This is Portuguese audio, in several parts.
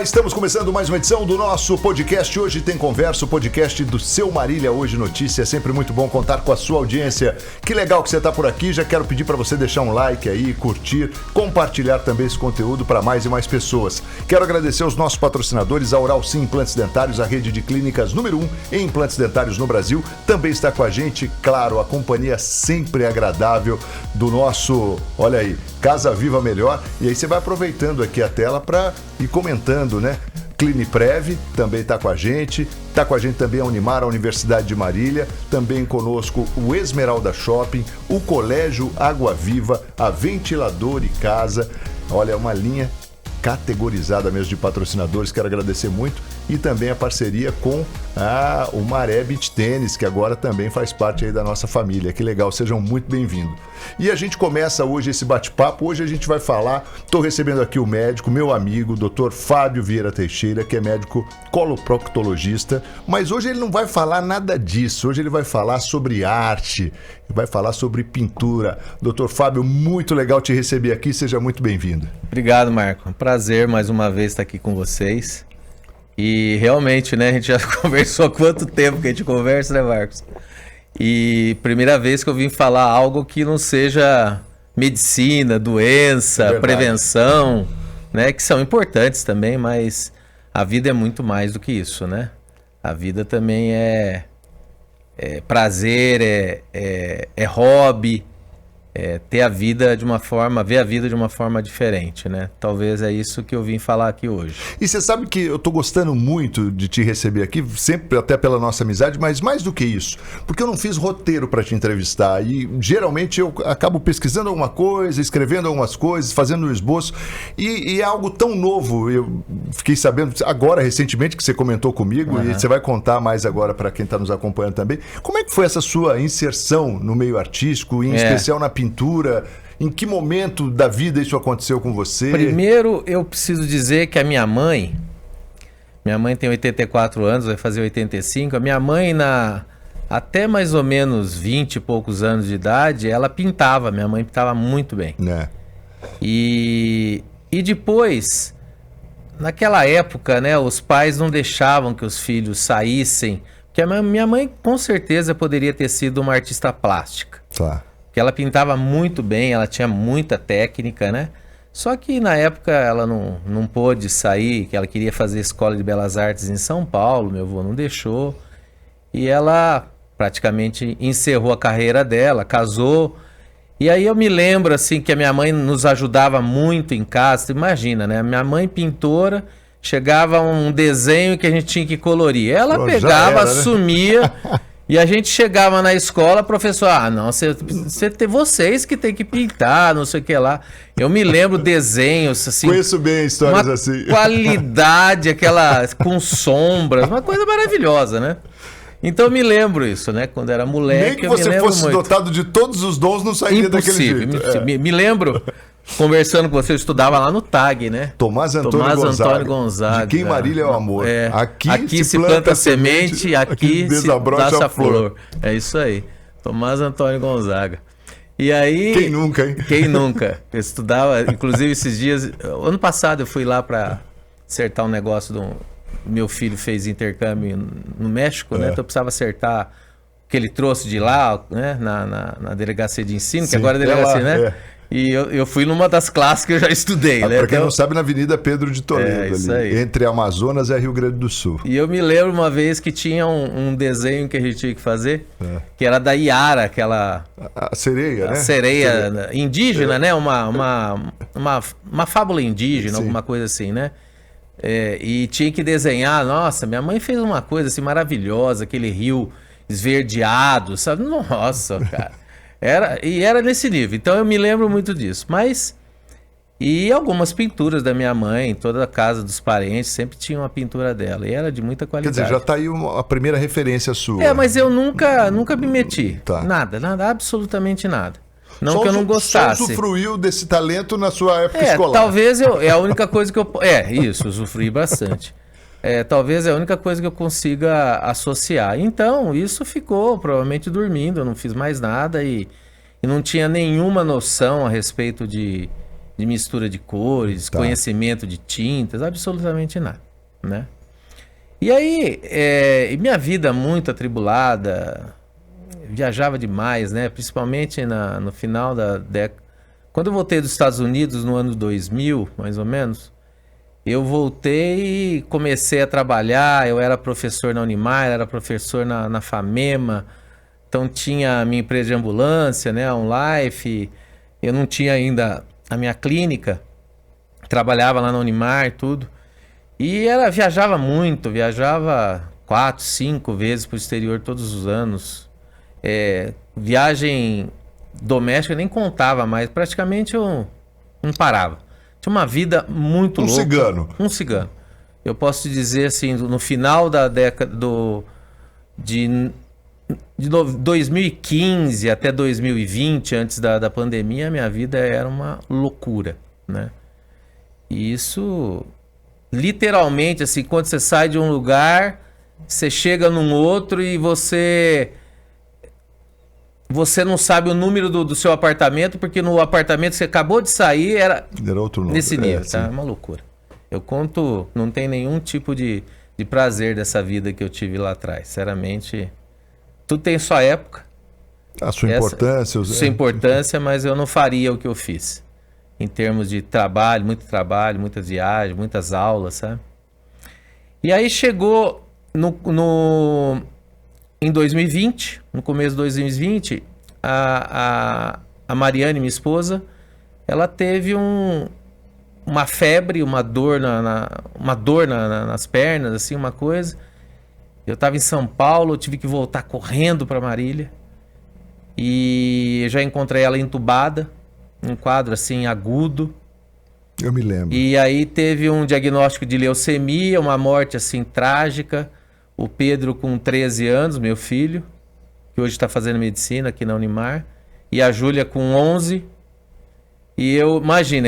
estamos começando mais uma edição do nosso podcast. Hoje tem conversa, o podcast do Seu Marília Hoje Notícia. É sempre muito bom contar com a sua audiência. Que legal que você está por aqui. Já quero pedir para você deixar um like aí, curtir, compartilhar também esse conteúdo para mais e mais pessoas. Quero agradecer aos nossos patrocinadores, a Oral Sim Implantes Dentários, a rede de clínicas número 1 em implantes dentários no Brasil. Também está com a gente, claro, a companhia sempre agradável do nosso, olha aí, Casa Viva Melhor. E aí você vai aproveitando aqui a tela para ir comentando, né? Cliniprev também está com a gente. Está com a gente também a Unimar, a Universidade de Marília. Também conosco o Esmeralda Shopping, o Colégio Água Viva, a Ventilador e Casa. Olha, uma linha categorizada mesmo de patrocinadores, quero agradecer muito. E também a parceria com o Maré Beach Tênis, que agora também faz parte aí da nossa família. Que legal, sejam muito bem-vindos. E a gente começa hoje esse bate-papo. Hoje a gente vai falar, estou recebendo aqui o médico, meu amigo, Dr. Fábio Vieira Teixeira, que é médico coloproctologista, mas hoje ele não vai falar nada disso. Hoje ele vai falar sobre arte, vai falar sobre pintura. Dr. Fábio, muito legal te receber aqui, seja muito bem-vindo. Obrigado, Marco. Prazer mais uma vez estar aqui com vocês. E realmente, né, a gente já conversou há quanto tempo que a gente conversa, né, Marcos? E primeira vez que eu vim falar algo que não seja medicina, doença, prevenção, né, que são importantes também, mas a vida é muito mais do que isso, né? A vida também é prazer, é hobby, ter a vida de uma forma, ver a vida de uma forma diferente, né? Talvez é isso que eu vim falar aqui hoje. E você sabe que eu tô gostando muito de te receber aqui, sempre até pela nossa amizade, mas mais do que isso, porque eu não fiz roteiro para te entrevistar e geralmente eu acabo pesquisando alguma coisa, escrevendo algumas coisas, fazendo um esboço e é algo tão novo. Eu fiquei sabendo agora recentemente que você comentou comigo e você vai contar mais agora para quem está nos acompanhando também. Como é que foi essa sua inserção no meio artístico, em especial na pintura? Em que momento da vida isso aconteceu com você? Primeiro, eu preciso dizer que a minha mãe tem 84 anos, vai fazer 85. A minha mãe, até mais ou menos 20 e poucos anos de idade, ela pintava. Minha mãe pintava muito bem. E depois, naquela época, né, os pais não deixavam que os filhos saíssem. Porque a minha mãe, com certeza, poderia ter sido uma artista plástica. Claro. Porque ela pintava muito bem, ela tinha muita técnica, né? Só que na época ela não pôde sair, que ela queria fazer escola de belas artes em São Paulo, meu avô não deixou. E ela praticamente encerrou a carreira dela, casou. E aí eu me lembro assim que a minha mãe nos ajudava muito em casa. Imagina, né? Minha mãe pintora, chegava um desenho que a gente tinha que colorir. Ela pegava, assumia... E a gente chegava na escola, professor, não, vocês que tem que pintar, não sei o que lá. Eu me lembro desenhos assim. Conheço bem histórias assim. Qualidade, aquela com sombras, uma coisa maravilhosa, né? Então eu me lembro isso, né? Quando era moleque. Nem que você fosse dotado de todos os dons, não sairia daquele jeito. Me lembro. Conversando com você, eu estudava lá no TAG, né? Tomás Antônio Gonzaga. De quem Marília é o amor. Aqui se planta semente, aqui se nasce a flor. É isso aí. Tomás Antônio Gonzaga. E aí... Quem nunca, hein? Quem nunca? Eu estudava, inclusive esses dias... Ano passado eu fui lá para acertar um negócio meu filho fez intercâmbio no México, né? Então eu precisava acertar o que ele trouxe de lá, né? Na delegacia de ensino, que agora é delegacia, né? E eu fui numa das classes que eu já estudei, né? Para quem não sabe, na Avenida Pedro de Toledo, ali, aí. Entre Amazonas e Rio Grande do Sul. E eu me lembro uma vez que tinha um desenho que a gente tinha que fazer, que era da Iara, aquela... A sereia, né? A sereia indígena, né? Uma fábula indígena, alguma coisa assim, né? E tinha que desenhar, nossa, minha mãe fez uma coisa assim maravilhosa, aquele rio esverdeado, sabe? Nossa, cara. Era nesse nível, então eu me lembro muito disso. Mas, e algumas pinturas da minha mãe, toda a casa dos parentes, sempre tinha uma pintura dela, e era de muita qualidade. Quer dizer, já está aí a primeira referência sua. Mas eu nunca me meti, nada, absolutamente nada. Não que eu não gostasse. Só usufruiu desse talento na sua época escolar. Talvez é a única coisa que eu... isso, usufruí bastante. Talvez é a única coisa que eu consiga associar. Então, isso ficou provavelmente dormindo, eu não fiz mais nada e não tinha nenhuma noção a respeito de de mistura de cores, conhecimento de tintas, absolutamente nada, né? E aí, minha vida muito atribulada, viajava demais, né? Principalmente no final da década. Quando eu voltei dos Estados Unidos no ano 2000, mais ou menos, eu voltei e comecei a trabalhar. Eu era professor na Unimar, era professor na FAMEMA, então tinha a minha empresa de ambulância, né? A OnLife. Eu não tinha ainda a minha clínica, trabalhava lá na Unimar e tudo. E viajava muito, viajava 4, 5 vezes para o exterior todos os anos. Viagem doméstica nem contava mais, praticamente eu não parava. Tinha uma vida muito louca. Um cigano. Eu posso te dizer assim, no final da década de 2015 até 2020, antes da pandemia, a minha vida era uma loucura, né? E isso, literalmente, assim, quando você sai de um lugar, você chega num outro e você não sabe o número do seu apartamento, porque no apartamento que você acabou de sair era outro número. Nesse nível, tá? É uma loucura. Eu conto, não tem nenhum tipo de prazer dessa vida que eu tive lá atrás. Sinceramente, tudo tem sua época. A sua importância. Sua importância, mas eu não faria o que eu fiz. Em termos de trabalho, muitas viagens, muitas aulas, sabe? E aí chegou em 2020, no começo de 2020, a Mariane, minha esposa, ela teve uma febre, uma dor nas pernas, assim, uma coisa. Eu estava em São Paulo, eu tive que voltar correndo para Marília. E eu já encontrei ela entubada, um quadro assim agudo. Eu me lembro. E aí teve um diagnóstico de leucemia, uma morte assim trágica. O Pedro com 13 anos, meu filho, que hoje está fazendo medicina aqui na Unimar. E a Júlia com 11. E eu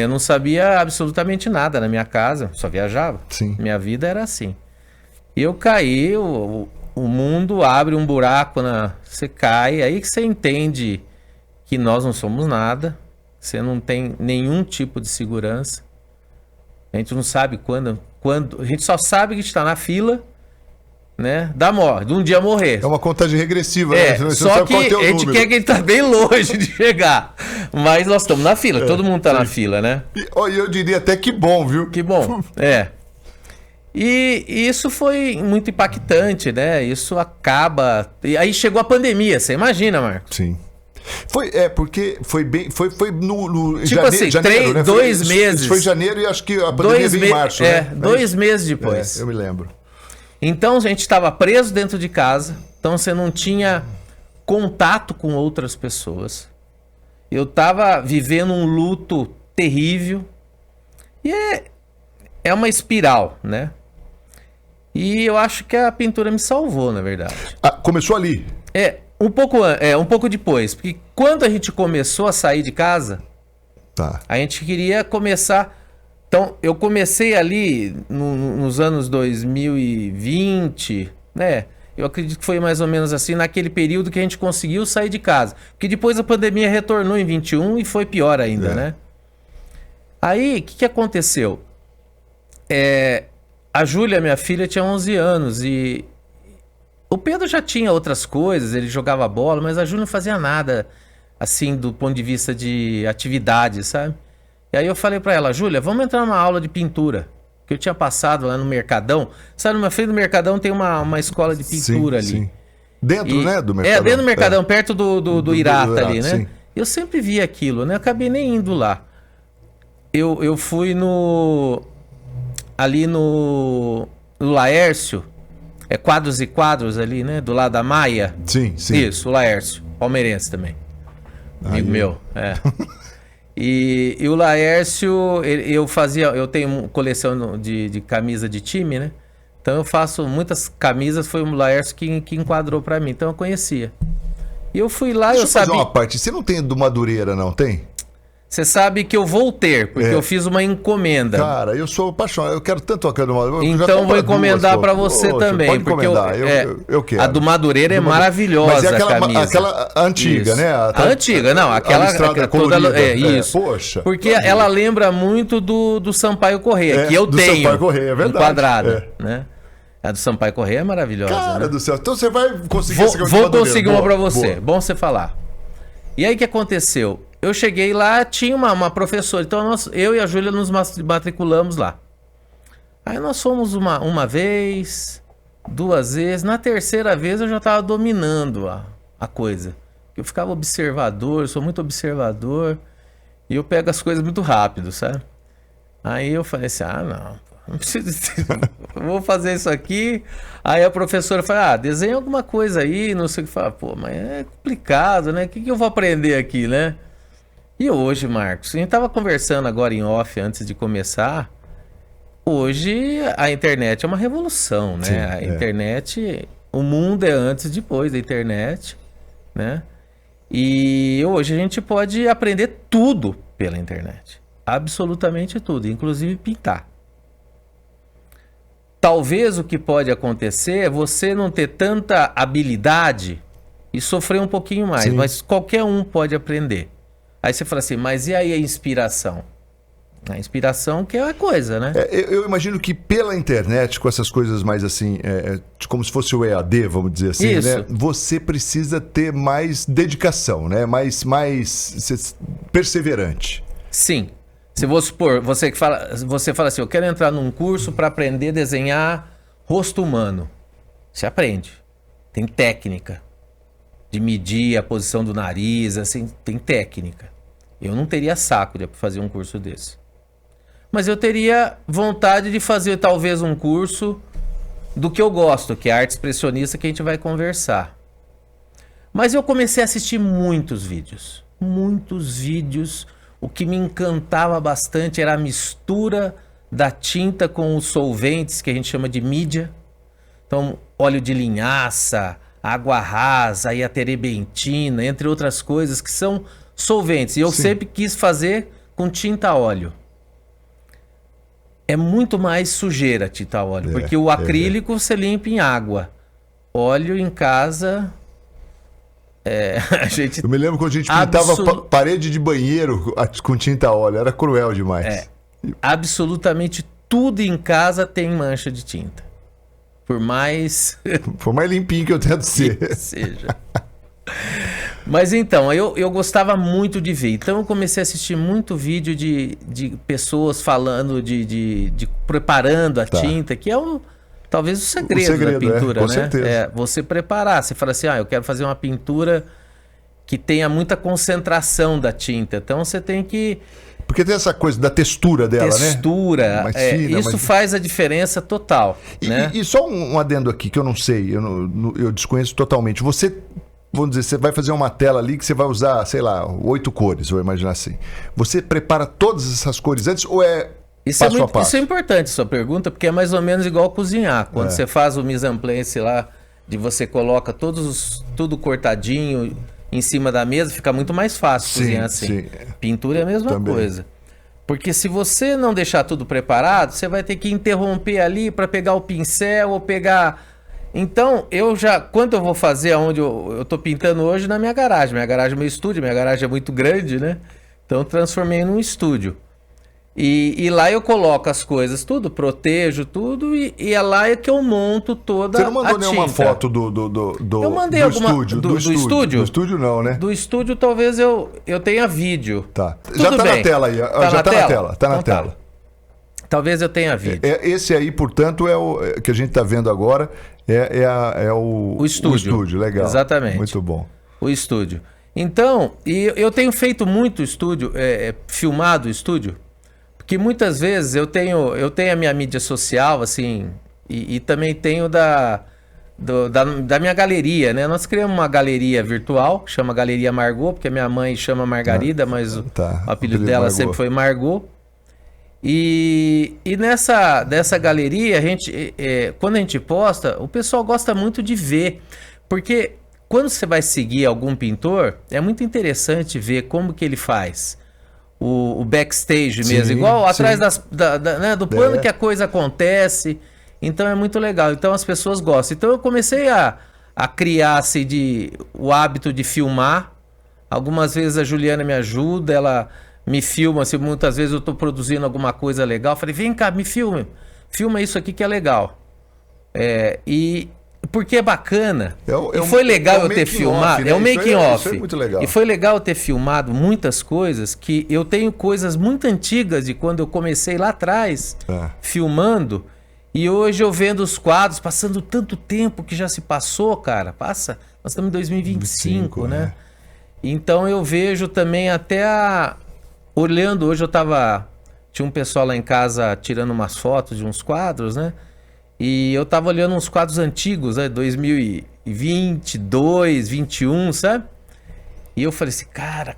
não sabia absolutamente nada na minha casa, só viajava. Sim. Minha vida era assim. E eu caí, o mundo abre um buraco, você cai, aí que você entende que nós não somos nada, você não tem nenhum tipo de segurança. A gente não sabe quando a gente só sabe que está na fila, né, da morte, de um dia morrer. É uma contagem regressiva, né? Só que a gente quer que ele tá bem longe de chegar. Mas nós estamos na fila, todo mundo tá na fila, né? E eu diria até que bom, viu? Que bom, E isso foi muito impactante, né? Isso acaba... E aí chegou a pandemia, você imagina, Marcos? Sim. Porque foi no tipo janeiro, né? 2 meses. Foi em janeiro e acho que a pandemia veio em março, né? 2 meses depois. Eu me lembro. Então a gente estava preso dentro de casa, então você não tinha contato com outras pessoas. Eu estava vivendo um luto terrível. E é uma espiral, né? E eu acho que a pintura me salvou, na verdade. Começou ali? Um pouco depois. Porque quando a gente começou a sair de casa, a gente queria começar... Então, eu comecei ali nos anos 2020, né? Eu acredito que foi mais ou menos assim, naquele período que a gente conseguiu sair de casa. Porque depois a pandemia retornou em 21 e foi pior ainda, né? Aí, o que aconteceu? A Júlia, minha filha, tinha 11 anos e o Pedro já tinha outras coisas, ele jogava bola, mas a Júlia não fazia nada, assim, do ponto de vista de atividade, sabe? E aí eu falei pra ela, Júlia, vamos entrar numa aula de pintura, que eu tinha passado lá no Mercadão. Sabe, na frente do Mercadão tem uma escola de pintura ali. Sim. Dentro, né, do Mercadão? Dentro do Mercadão, perto do Irata ali, né? Sim. Eu sempre via aquilo, né? Eu acabei nem indo lá. Eu fui ali no Laércio, Quadros e Quadros ali, né? Do lado da Maia. Sim. Isso, o Laércio, palmeirense também. Amigo meu, E o Laércio, eu tenho coleção de camisa de time, né? Então eu faço muitas camisas, foi o Laércio que enquadrou pra mim, então eu conhecia. E eu fui lá, Deixa eu sabia... fazer uma parte, você não tem do Madureira, não tem? Você sabe que eu vou ter, porque eu fiz uma encomenda. Cara, eu sou apaixonado, eu quero tanto a cana do Madureira. Então vou encomendar para você também. Pode porque eu quero. A do Madureira é maravilhosa. Mas é aquela, a camisa. Aquela antiga, isso. né? A antiga, não, aquela colorida. Isso. Poxa. Porque ela lembra muito do Sampaio Corrêa, que eu do tenho. Sampaio Corrêa, é verdade. Enquadrada, né? A do Sampaio Corrêa é maravilhosa. Cara do céu. Então você vai conseguir Vou conseguir uma para você. Boa. Bom você falar. E aí o que aconteceu? Eu cheguei lá, tinha uma professora. Então eu e a Júlia nos matriculamos lá. Aí nós fomos uma vez, 2 vezes. Na terceira vez eu já estava dominando a coisa. Eu ficava observador, eu sou muito observador. E eu pego as coisas muito rápido, sabe? Aí eu falei assim, não preciso vou fazer isso aqui. Aí a professora fala, desenha alguma coisa aí, não sei o que. Fala, mas é complicado, né? O que eu vou aprender aqui, né? E hoje, Marcos, a gente tava conversando agora em off, antes de começar. Hoje a internet é uma revolução, né? Sim, a internet, o mundo é antes e depois da internet, né? E hoje a gente pode aprender tudo pela internet. Absolutamente tudo, inclusive pintar. Talvez o que pode acontecer é você não ter tanta habilidade e sofrer um pouquinho mais, mas qualquer um pode aprender. Aí você fala assim, mas e aí a inspiração? A inspiração que é a coisa, né? Eu imagino que pela internet, com essas coisas mais assim, como se fosse o EAD, vamos dizer assim, né? Você precisa ter mais dedicação, né? Mais perseverante. Sim. Se vou supor, você fala assim, eu quero entrar num curso para aprender a desenhar rosto humano. Você aprende. Tem técnica de medir a posição do nariz, assim, tem técnica. Eu não teria saco de fazer um curso desse. Mas eu teria vontade de fazer talvez um curso do que eu gosto, que é a arte expressionista, que a gente vai conversar. Mas eu comecei a assistir muitos vídeos. O que me encantava bastante era a mistura da tinta com os solventes, que a gente chama de mídia. Então, óleo de linhaça, água rasa, e a terebentina, entre outras coisas que são solventes. E eu sempre quis fazer com tinta a óleo. É muito mais sujeira tinta a óleo, porque o acrílico você limpa em água. Óleo em casa... Eu me lembro quando a gente pintava parede de banheiro com tinta a óleo, era cruel demais. Absolutamente tudo em casa tem mancha de tinta. Por mais limpinho que eu tento ser. Que seja. Mas então, eu gostava muito de ver. Então eu comecei a assistir muito vídeo de pessoas falando, de preparando a tinta, que é talvez o segredo da pintura, com né? certeza. Você preparar. Você fala assim, eu quero fazer uma pintura que tenha muita concentração da tinta. Então você tem que... Porque tem essa coisa da textura dela, né? Textura. Isso faz a diferença total. Né? E só um adendo aqui, que eu não sei, eu desconheço totalmente. Vamos dizer, você vai fazer uma tela ali que você vai usar, sei lá, 8 cores, vou imaginar assim. Você prepara todas essas cores antes ou passo a passo? Isso é importante, sua pergunta, porque é mais ou menos igual cozinhar. Quando você faz o mise en place lá, de você coloca tudo cortadinho em cima da mesa, fica muito mais fácil cozinhar assim. Sim. Pintura é a mesma coisa. Porque se você não deixar tudo preparado, você vai ter que interromper ali para pegar o pincel ou pegar... Então, quando eu vou fazer onde eu tô pintando hoje, na minha garagem. Minha garagem é meu estúdio, minha garagem é muito grande, né? Então eu transformei num estúdio. E lá eu coloco as coisas, tudo, protejo tudo, e é lá que eu monto toda a tinta. Você não mandou nenhuma foto eu mandei do alguma, estúdio? Do estúdio? Do estúdio não, né? Do estúdio talvez eu tenha vídeo. Tá. Já tá na tela aí. Já tá na tela. Tá na tela. Talvez eu tenha vídeo. Esse aí, portanto, é o que a gente tá vendo agora, é o estúdio. O estúdio, legal. Exatamente. Muito bom. O estúdio. Então, eu tenho feito muito estúdio, filmado o estúdio, porque muitas vezes eu tenho a minha mídia social, assim, e também tenho da minha galeria, né? Nós criamos uma galeria virtual, chama Galeria Margot, porque a minha mãe chama Margarida, mas o apelido dela Margot. Sempre foi Margot. E dessa galeria, quando a gente posta, o pessoal gosta muito de ver, porque quando você vai seguir algum pintor, é muito interessante ver como que ele faz o backstage Sim, mesmo, igual atrás sim. né, do plano que a coisa acontece. Então é muito legal. Então as pessoas gostam. Então eu comecei a criar assim, o hábito de filmar. Algumas vezes a Juliana me ajuda, ela me filma. Assim, muitas vezes eu estou produzindo alguma coisa legal. Eu falei, vem cá, me filme. Filma isso aqui que é legal. E porque é bacana. E foi legal eu ter filmado. Né? É o making off. Isso é muito legal. E foi legal eu ter filmado muitas coisas que eu tenho coisas muito antigas de quando eu comecei lá atrás filmando. E hoje eu vendo os quadros, passando tanto tempo que já se passou, cara. Passa. Nós estamos em 2025, né? Então eu vejo também olhando, hoje tinha um pessoal lá em casa tirando umas fotos de uns quadros, né? E eu tava olhando uns quadros antigos, né? 2022, 21, sabe? E eu falei assim, cara,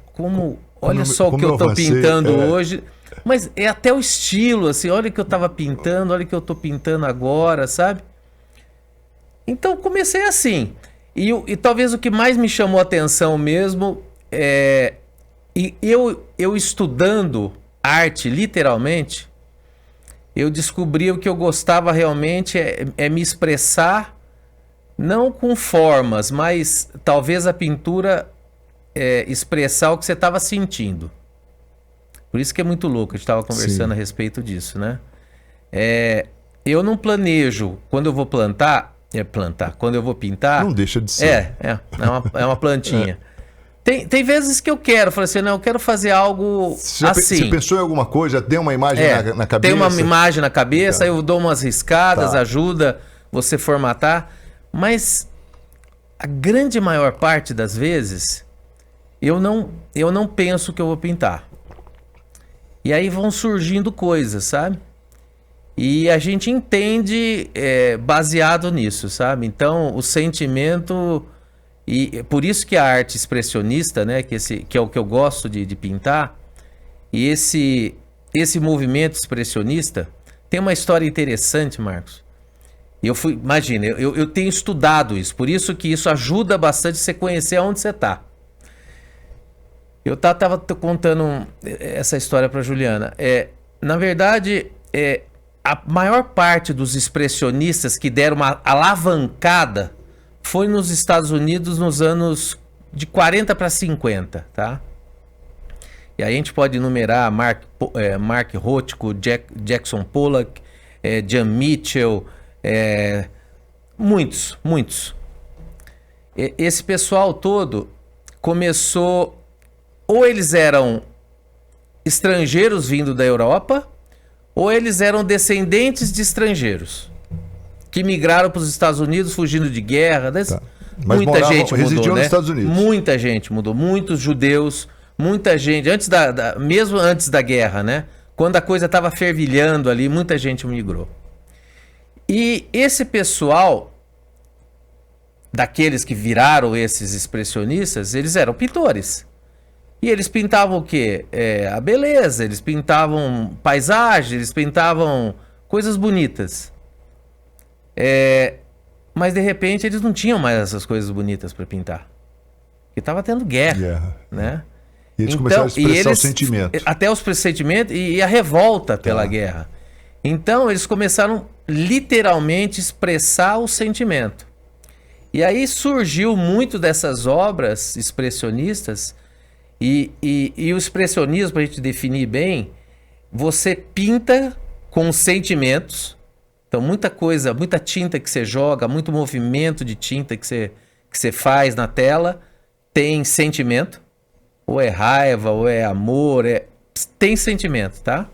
olha só o que eu tô pintando hoje. Mas é até o estilo, assim, olha o que eu tava pintando, olha o que eu tô pintando agora, sabe? Então comecei assim. E talvez o que mais me chamou a atenção mesmo eu estudando arte, literalmente, eu descobri o que eu gostava realmente é me expressar, não com formas, mas talvez a pintura expressar o que você estava sentindo. Por isso que é muito louco, a gente estava conversando a respeito disso, né? Eu não planejo, quando eu vou quando eu vou pintar... Não deixa de ser. É uma plantinha. Tem vezes que eu falo assim, não, eu quero fazer algo assim. Você pensou em alguma coisa, tem uma imagem na cabeça? Tem uma imagem na cabeça, eu dou umas riscadas, ajuda você formatar, mas a grande maior parte das vezes eu não penso que eu vou pintar. E aí vão surgindo coisas, sabe? E a gente entende baseado nisso, sabe? Então, o sentimento... E por isso que a arte expressionista, né? Que é o que eu gosto de pintar, e esse movimento expressionista tem uma história interessante, Marcos. Imagina, eu tenho estudado isso, por isso que isso ajuda bastante você conhecer aonde você está. Eu tava contando essa história para Juliana. Na verdade, a maior parte dos expressionistas que deram uma alavancada foi nos Estados Unidos nos anos de 40 para 50, tá? E aí a gente pode enumerar Mark Rothko, Jackson Pollock, Jan Mitchell, muitos. Esse pessoal todo começou... Ou eles eram estrangeiros vindo da Europa, ou eles eram descendentes de estrangeiros que migraram para os Estados Unidos fugindo de guerra. Mas muita gente mudou, né? Nos Estados Unidos. Muita gente mudou, muitos judeus, muita gente, mesmo antes da guerra, né? Quando a coisa estava fervilhando ali, muita gente migrou. E esse pessoal, daqueles que viraram esses expressionistas, eles eram pintores. E eles pintavam o quê? A beleza, eles pintavam paisagens, eles pintavam coisas bonitas. Mas de repente eles não tinham mais essas coisas bonitas para pintar. Porque estava tendo guerra, né? E eles começaram a expressar o sentimento. Até os sentimentos e a revolta pela guerra. Então eles começaram literalmente a expressar o sentimento. E aí surgiu muito dessas obras expressionistas. E o expressionismo, para a gente definir bem, você pinta com sentimentos. Então, muita coisa, muita tinta que você joga, muito movimento de tinta que você faz na tela, tem sentimento. Ou é raiva, ou é amor, tem sentimento, tá?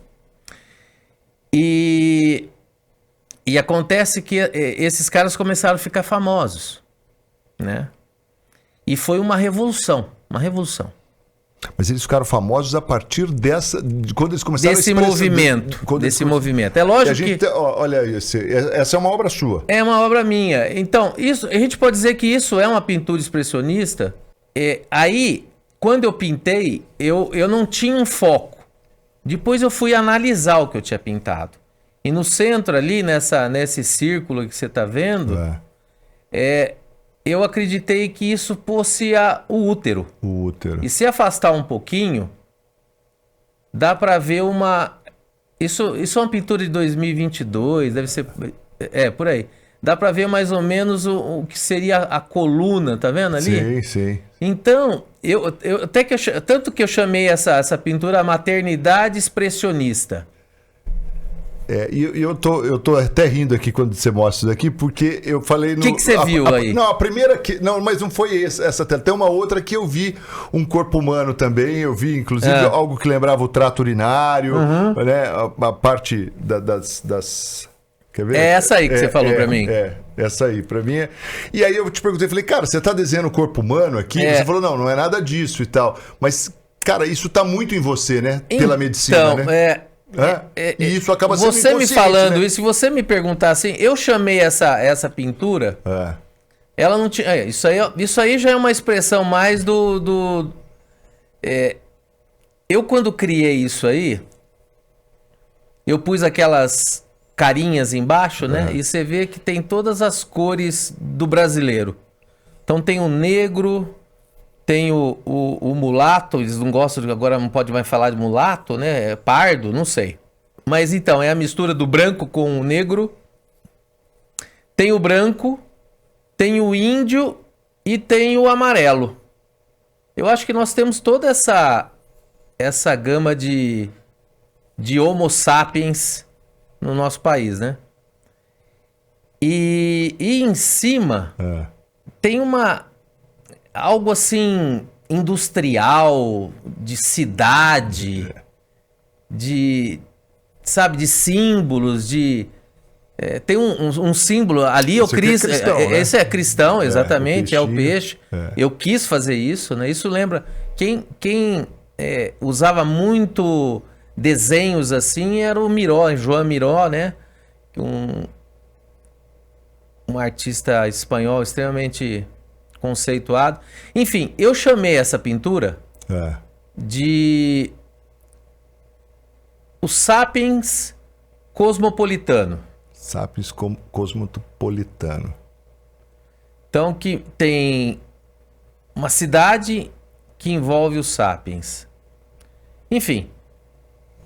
E acontece que esses caras começaram a ficar famosos, né? E foi uma revolução. Mas eles ficaram famosos a partir de quando eles começaram desse a movimento. É lógico que... Olha, essa é uma obra sua. É uma obra minha. Então, isso, a gente pode dizer que isso é uma pintura expressionista. Aí, quando eu pintei, eu não tinha um foco. Depois eu fui analisar o que eu tinha pintado. E no centro ali, nesse círculo que você está vendo, eu acreditei que isso fosse o útero. O útero. E se afastar um pouquinho, dá pra ver uma... Isso é uma pintura de 2022, deve ser... por aí. Dá pra ver mais ou menos o que seria a coluna, tá vendo ali? Sim, sim. Então, tanto que eu chamei essa pintura a maternidade expressionista. E eu tô até rindo aqui quando você mostra isso daqui, porque eu falei... O que você viu aí? Não, a primeira que... Não, mas não foi essa tela. Tem uma outra que eu vi um corpo humano também. Eu vi, inclusive, algo que lembrava o trato urinário, né? A parte das... Quer ver? É essa aí que você falou pra mim. Essa aí, pra mim. E aí eu te perguntei, falei, cara, você tá desenhando o corpo humano aqui? Você falou, não é nada disso e tal. Mas, cara, isso tá muito em você, né? Pela medicina, né? E isso acaba sendo você me falando né? isso, se você me perguntar assim, eu chamei essa pintura, ela não tinha... Isso aí já é uma expressão mais eu quando criei isso aí, eu pus aquelas carinhas embaixo, né? E você vê que tem todas as cores do brasileiro. Então tem o negro, tem o mulato, eles não gostam, agora não pode mais falar de mulato, né? É pardo, não sei. Mas então, é a mistura do branco com o negro. Tem o branco, tem o índio e tem o amarelo. Eu acho que nós temos toda essa gama de Homo sapiens no nosso país, né? E em cima tem algo assim industrial, de cidade, de símbolos, tem um símbolo ali, o Cristo, esse é cristão, exatamente, é o peixe. Eu quis fazer isso, né? Isso lembra quem usava muito desenhos assim era o Miró, Joan Miró, né? Um artista espanhol extremamente conceituado. Enfim, eu chamei essa pintura de o Sapiens Cosmopolitano. Sapiens Cosmopolitano. Então, que tem uma cidade que envolve os Sapiens. Enfim.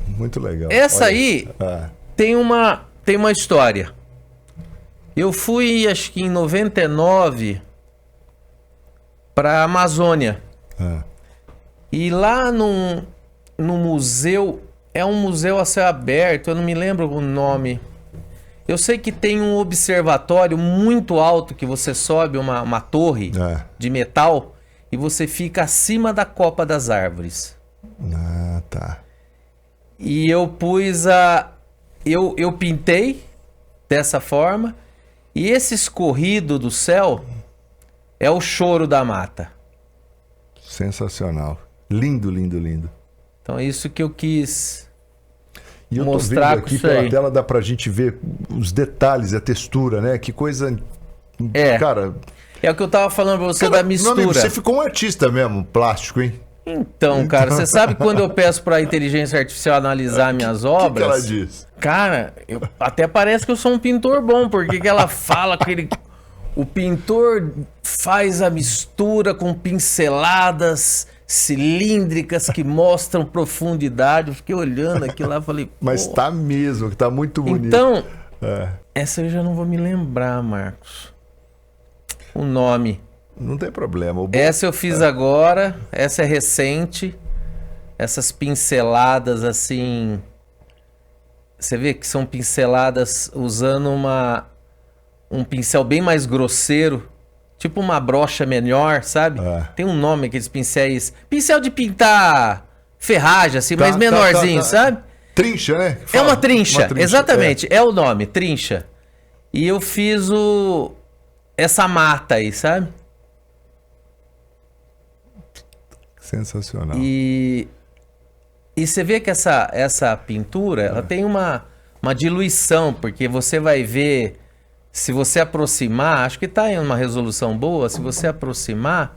Muito legal. Essa aí tem uma história. Eu fui, acho que em 99, para a Amazônia. E lá no museu, é um museu a céu aberto, eu não me lembro o nome. Eu sei que tem um observatório muito alto que você sobe uma torre de metal e você fica acima da copa das árvores. Tá. E eu pus eu pintei dessa forma, e esse escorrido do céu é o choro da mata. Sensacional. Lindo, lindo, lindo. Então é isso que eu quis e eu mostrar tô vendo aqui pela tela, dá pra gente ver os detalhes, a textura, né? Que coisa... Cara... É o que eu tava falando pra você da mistura. Meu amigo, você ficou um artista mesmo, plástico, hein? Então, cara, você sabe que quando eu peço pra inteligência artificial analisar minhas obras... O que ela diz? Cara, até parece que eu sou um pintor bom, porque que ela fala que o pintor faz a mistura com pinceladas cilíndricas que mostram profundidade. Eu fiquei olhando aquilo lá e falei... Mas tá mesmo, que tá muito bonito. Então, essa eu já não vou me lembrar, Marcos. O nome... Não tem problema. Essa eu fiz agora, essa é recente. Essas pinceladas assim... Você vê que são pinceladas usando um pincel bem mais grosseiro. Tipo uma brocha menor, sabe? Tem um nome, aqueles pincéis... Pincel de pintar ferragem, assim, mais menorzinho, sabe? Trincha, né? É uma trincha, exatamente. É o nome, trincha. E eu fiz essa mata aí, sabe? Sensacional. E você vê que essa pintura, ela tem uma diluição, porque você vai ver, se você aproximar, acho que está em uma resolução boa, se você aproximar,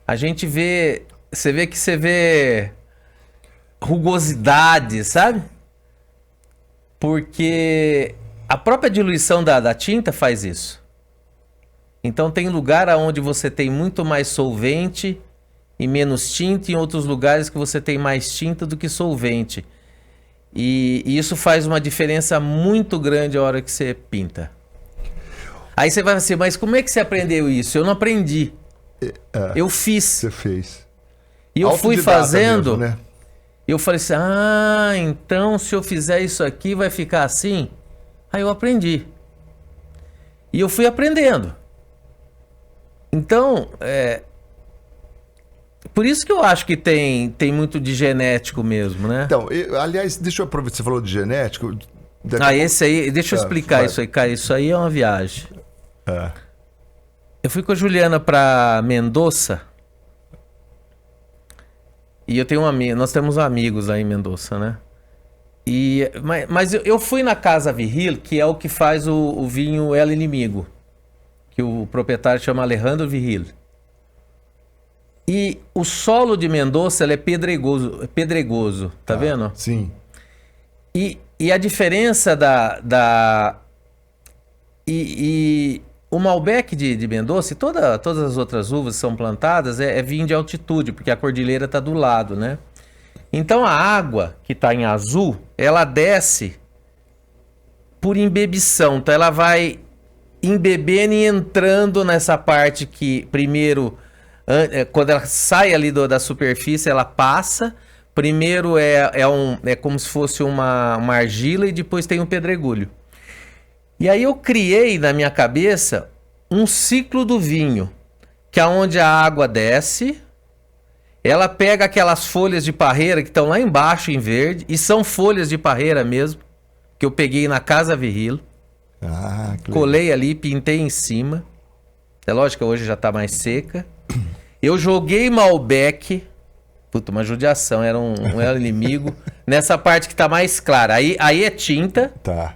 a gente vê, você vê rugosidade, sabe? Porque a própria diluição da tinta faz isso. Então tem lugar onde você tem muito mais solvente e menos tinta, em outros lugares que você tem mais tinta do que solvente. E isso faz uma diferença muito grande a hora que você pinta. Aí você vai assim, mas como é que você aprendeu isso? Eu não aprendi. Eu fiz. Você fez. E eu fui fazendo. Mesmo, né? E eu falei assim, então se eu fizer isso aqui vai ficar assim? Aí eu aprendi. E eu fui aprendendo. Então, por isso que eu acho que tem muito de genético mesmo, né? Então, aliás, deixa eu aproveitar, você falou de genético. Esse aí, deixa eu explicar isso aí, cara. Isso aí é uma viagem. Eu fui com a Juliana pra Mendoza. E eu tenho nós temos amigos lá em Mendoza, né? Mas eu fui na Casa Virril, que é o que faz o vinho El Inimigo, que o proprietário chama Alejandro Virril. E o solo de Mendoza ele é pedregoso, tá vendo? Sim. E a diferença o Malbec de Mendoza e todas as outras uvas que são plantadas é vinho de altitude, porque a cordilheira está do lado, né? Então a água que está em azul, ela desce por embebição. Então ela vai embebendo e entrando nessa parte que primeiro, quando ela sai ali da superfície, ela passa. Primeiro é como se fosse uma argila e depois tem um pedregulho. E aí eu criei na minha cabeça um ciclo do vinho, que é onde a água desce, ela pega aquelas folhas de parreira que estão lá embaixo em verde, e são folhas de parreira mesmo, que eu peguei na Casa Virril, colei ali, pintei em cima. É lógico que hoje já está mais seca. Eu joguei Malbec, puta, uma judiação, era um inimigo, nessa parte que está mais clara. Aí é tinta,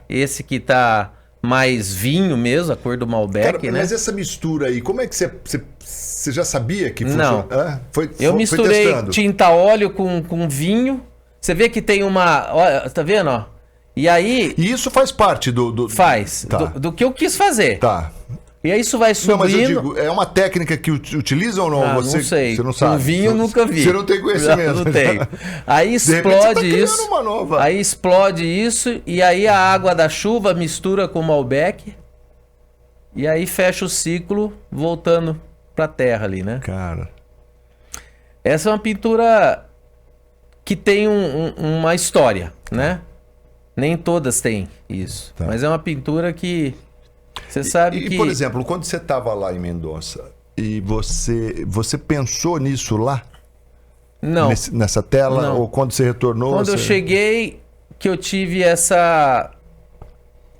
esse que está mais vinho mesmo, a cor do Malbec, cara, né? Mas essa mistura aí, como é que você já sabia que funciona? Não, eu misturei tinta óleo com vinho. Você vê que tem uma... Olha, tá vendo, ó? E aí... E isso faz parte Faz, do que eu quis fazer. Tá. E aí isso vai subindo... Não, mas eu digo, é uma técnica que utilizam ou não? Não sei. Você não sabe. O vinho eu nunca vi. Você não tem conhecimento. Não tenho. Aí explode isso. Uma nova. Aí explode isso e aí a água da chuva mistura com o Malbec. E aí fecha o ciclo voltando pra terra ali, né? Cara. Essa é uma pintura que tem uma história, né? Nem todas têm isso. Tá. Mas é uma pintura que... Você sabe que... por exemplo, quando você estava lá em Mendoza e você pensou nisso lá? Não. Nessa tela? Não. Ou quando você retornou? Quando eu cheguei, que eu tive a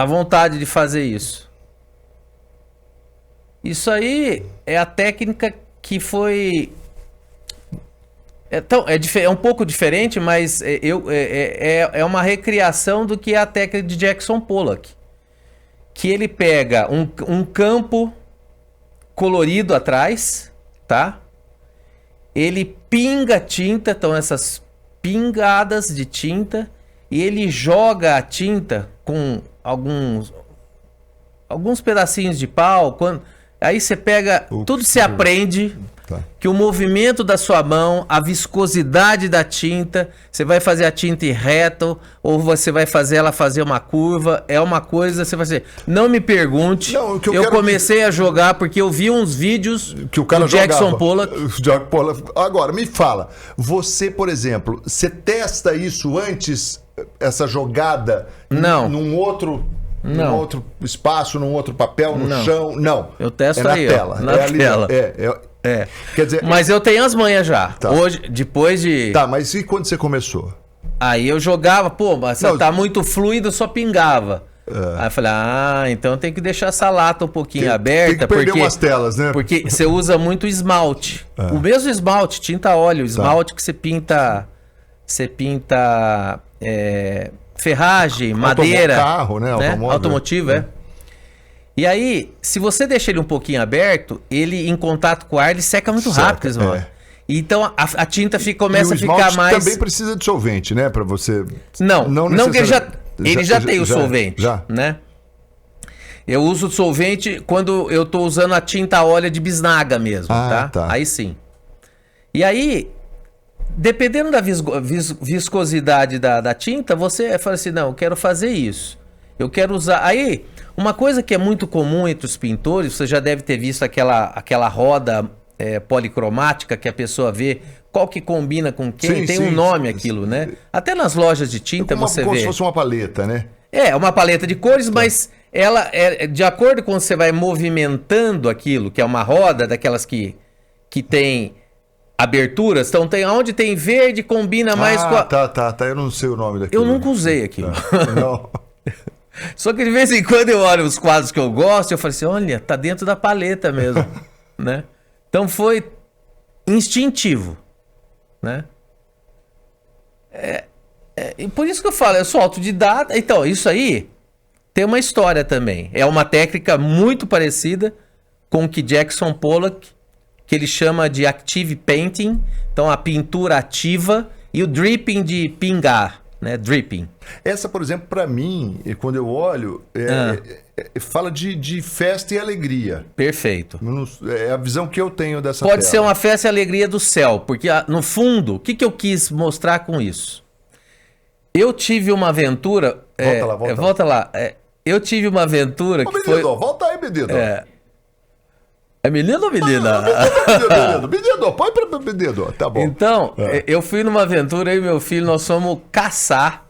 vontade de fazer isso. Isso aí é a técnica que foi... É um pouco diferente, mas é uma recriação do que é a técnica de Jackson Pollock. Que ele pega um campo colorido atrás, tá? Ele pinga tinta, então essas pingadas de tinta, e ele joga a tinta com alguns pedacinhos de pau. Aí você pega, tudo se aprende, que o movimento da sua mão, a viscosidade da tinta, você vai fazer a tinta em reto, ou você vai fazer ela fazer uma curva, é uma coisa, você vai fazer. Não me pergunte, eu comecei a jogar porque eu vi uns vídeos que o cara do Jackson Pollock. Agora, me fala, você, por exemplo, você testa isso antes, essa jogada? Não. Num outro espaço, num outro papel, no chão? Não. Eu testo na aí, tela. Na tela. Quer dizer, mas eu tenho as manhas já. Tá. Hoje, depois de... Tá, mas e quando você começou? Aí eu jogava, mas tá muito fluido, só pingava. Aí eu falei, então tem que deixar essa lata um pouquinho aberta. Tem que perder umas telas, né? Porque você usa muito esmalte. O mesmo esmalte, tinta óleo, esmalte que você pinta... ferragem, madeira. Carro, né? Automotivo, E aí, se você deixa ele um pouquinho aberto, ele em contato com o ar, ele seca muito rápido, irmão. Então a tinta começa a ficar mais... também precisa de solvente, né? Para você... Não que ele já tem o solvente, né? Eu uso o solvente quando eu tô usando a tinta óleo de bisnaga mesmo, tá? Aí sim. E aí, dependendo da viscosidade da tinta, você fala assim, não, eu quero fazer isso. Eu quero usar... Aí, uma coisa que é muito comum entre os pintores, você já deve ter visto aquela roda policromática que a pessoa vê qual que combina com quem. Tem um nome aquilo, né? Até nas lojas de tinta você vê. Como se fosse uma paleta, né? É, uma paleta de cores, mas ela é de acordo com você vai movimentando aquilo, que é uma roda daquelas que tem aberturas. Então, onde tem verde, combina mais com a... Tá. Eu não sei o nome daquilo. Eu nunca usei aquilo. Não. Só que de vez em quando eu olho os quadros que eu gosto e eu falo assim, olha, tá dentro da paleta mesmo, né? Então foi instintivo, né? E por isso que eu falo, eu sou autodidata. Então, isso aí tem uma história também. É uma técnica muito parecida com o que Jackson Pollock, que ele chama de active painting, então a pintura ativa, e o dripping de pingar, né? Dripping. Essa, por exemplo, para mim, quando eu olho, fala de festa e alegria. Perfeito. É a visão que eu tenho dessa Pode tela. ser uma festa e alegria do céu, porque no fundo, o que eu quis mostrar com isso? Eu tive uma aventura... Volta lá. Eu tive uma aventura que menino, foi... Volta aí, menino. É menino ou menina? Menino, põe pra menino. Tá bom. Então, eu fui numa aventura, eu e meu filho, nós fomos caçar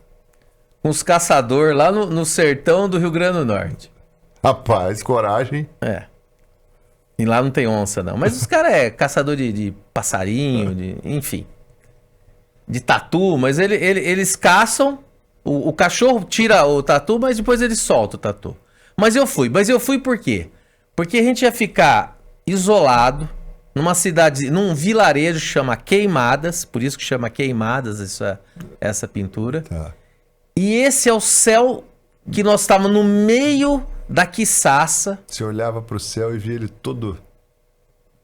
com os caçadores lá no sertão do Rio Grande do Norte. Rapaz, coragem. E lá não tem onça, não. Mas os caras caçador de passarinho, enfim. De tatu, mas eles caçam, o cachorro tira o tatu, mas depois ele solta o tatu. Mas eu fui por quê? Porque a gente ia ficar isolado numa cidade, num vilarejo que chama Queimadas, por isso que chama Queimadas essa pintura. Tá. E esse é o céu que nós estávamos no meio da quiçaça. Você olhava pro céu e via ele todo...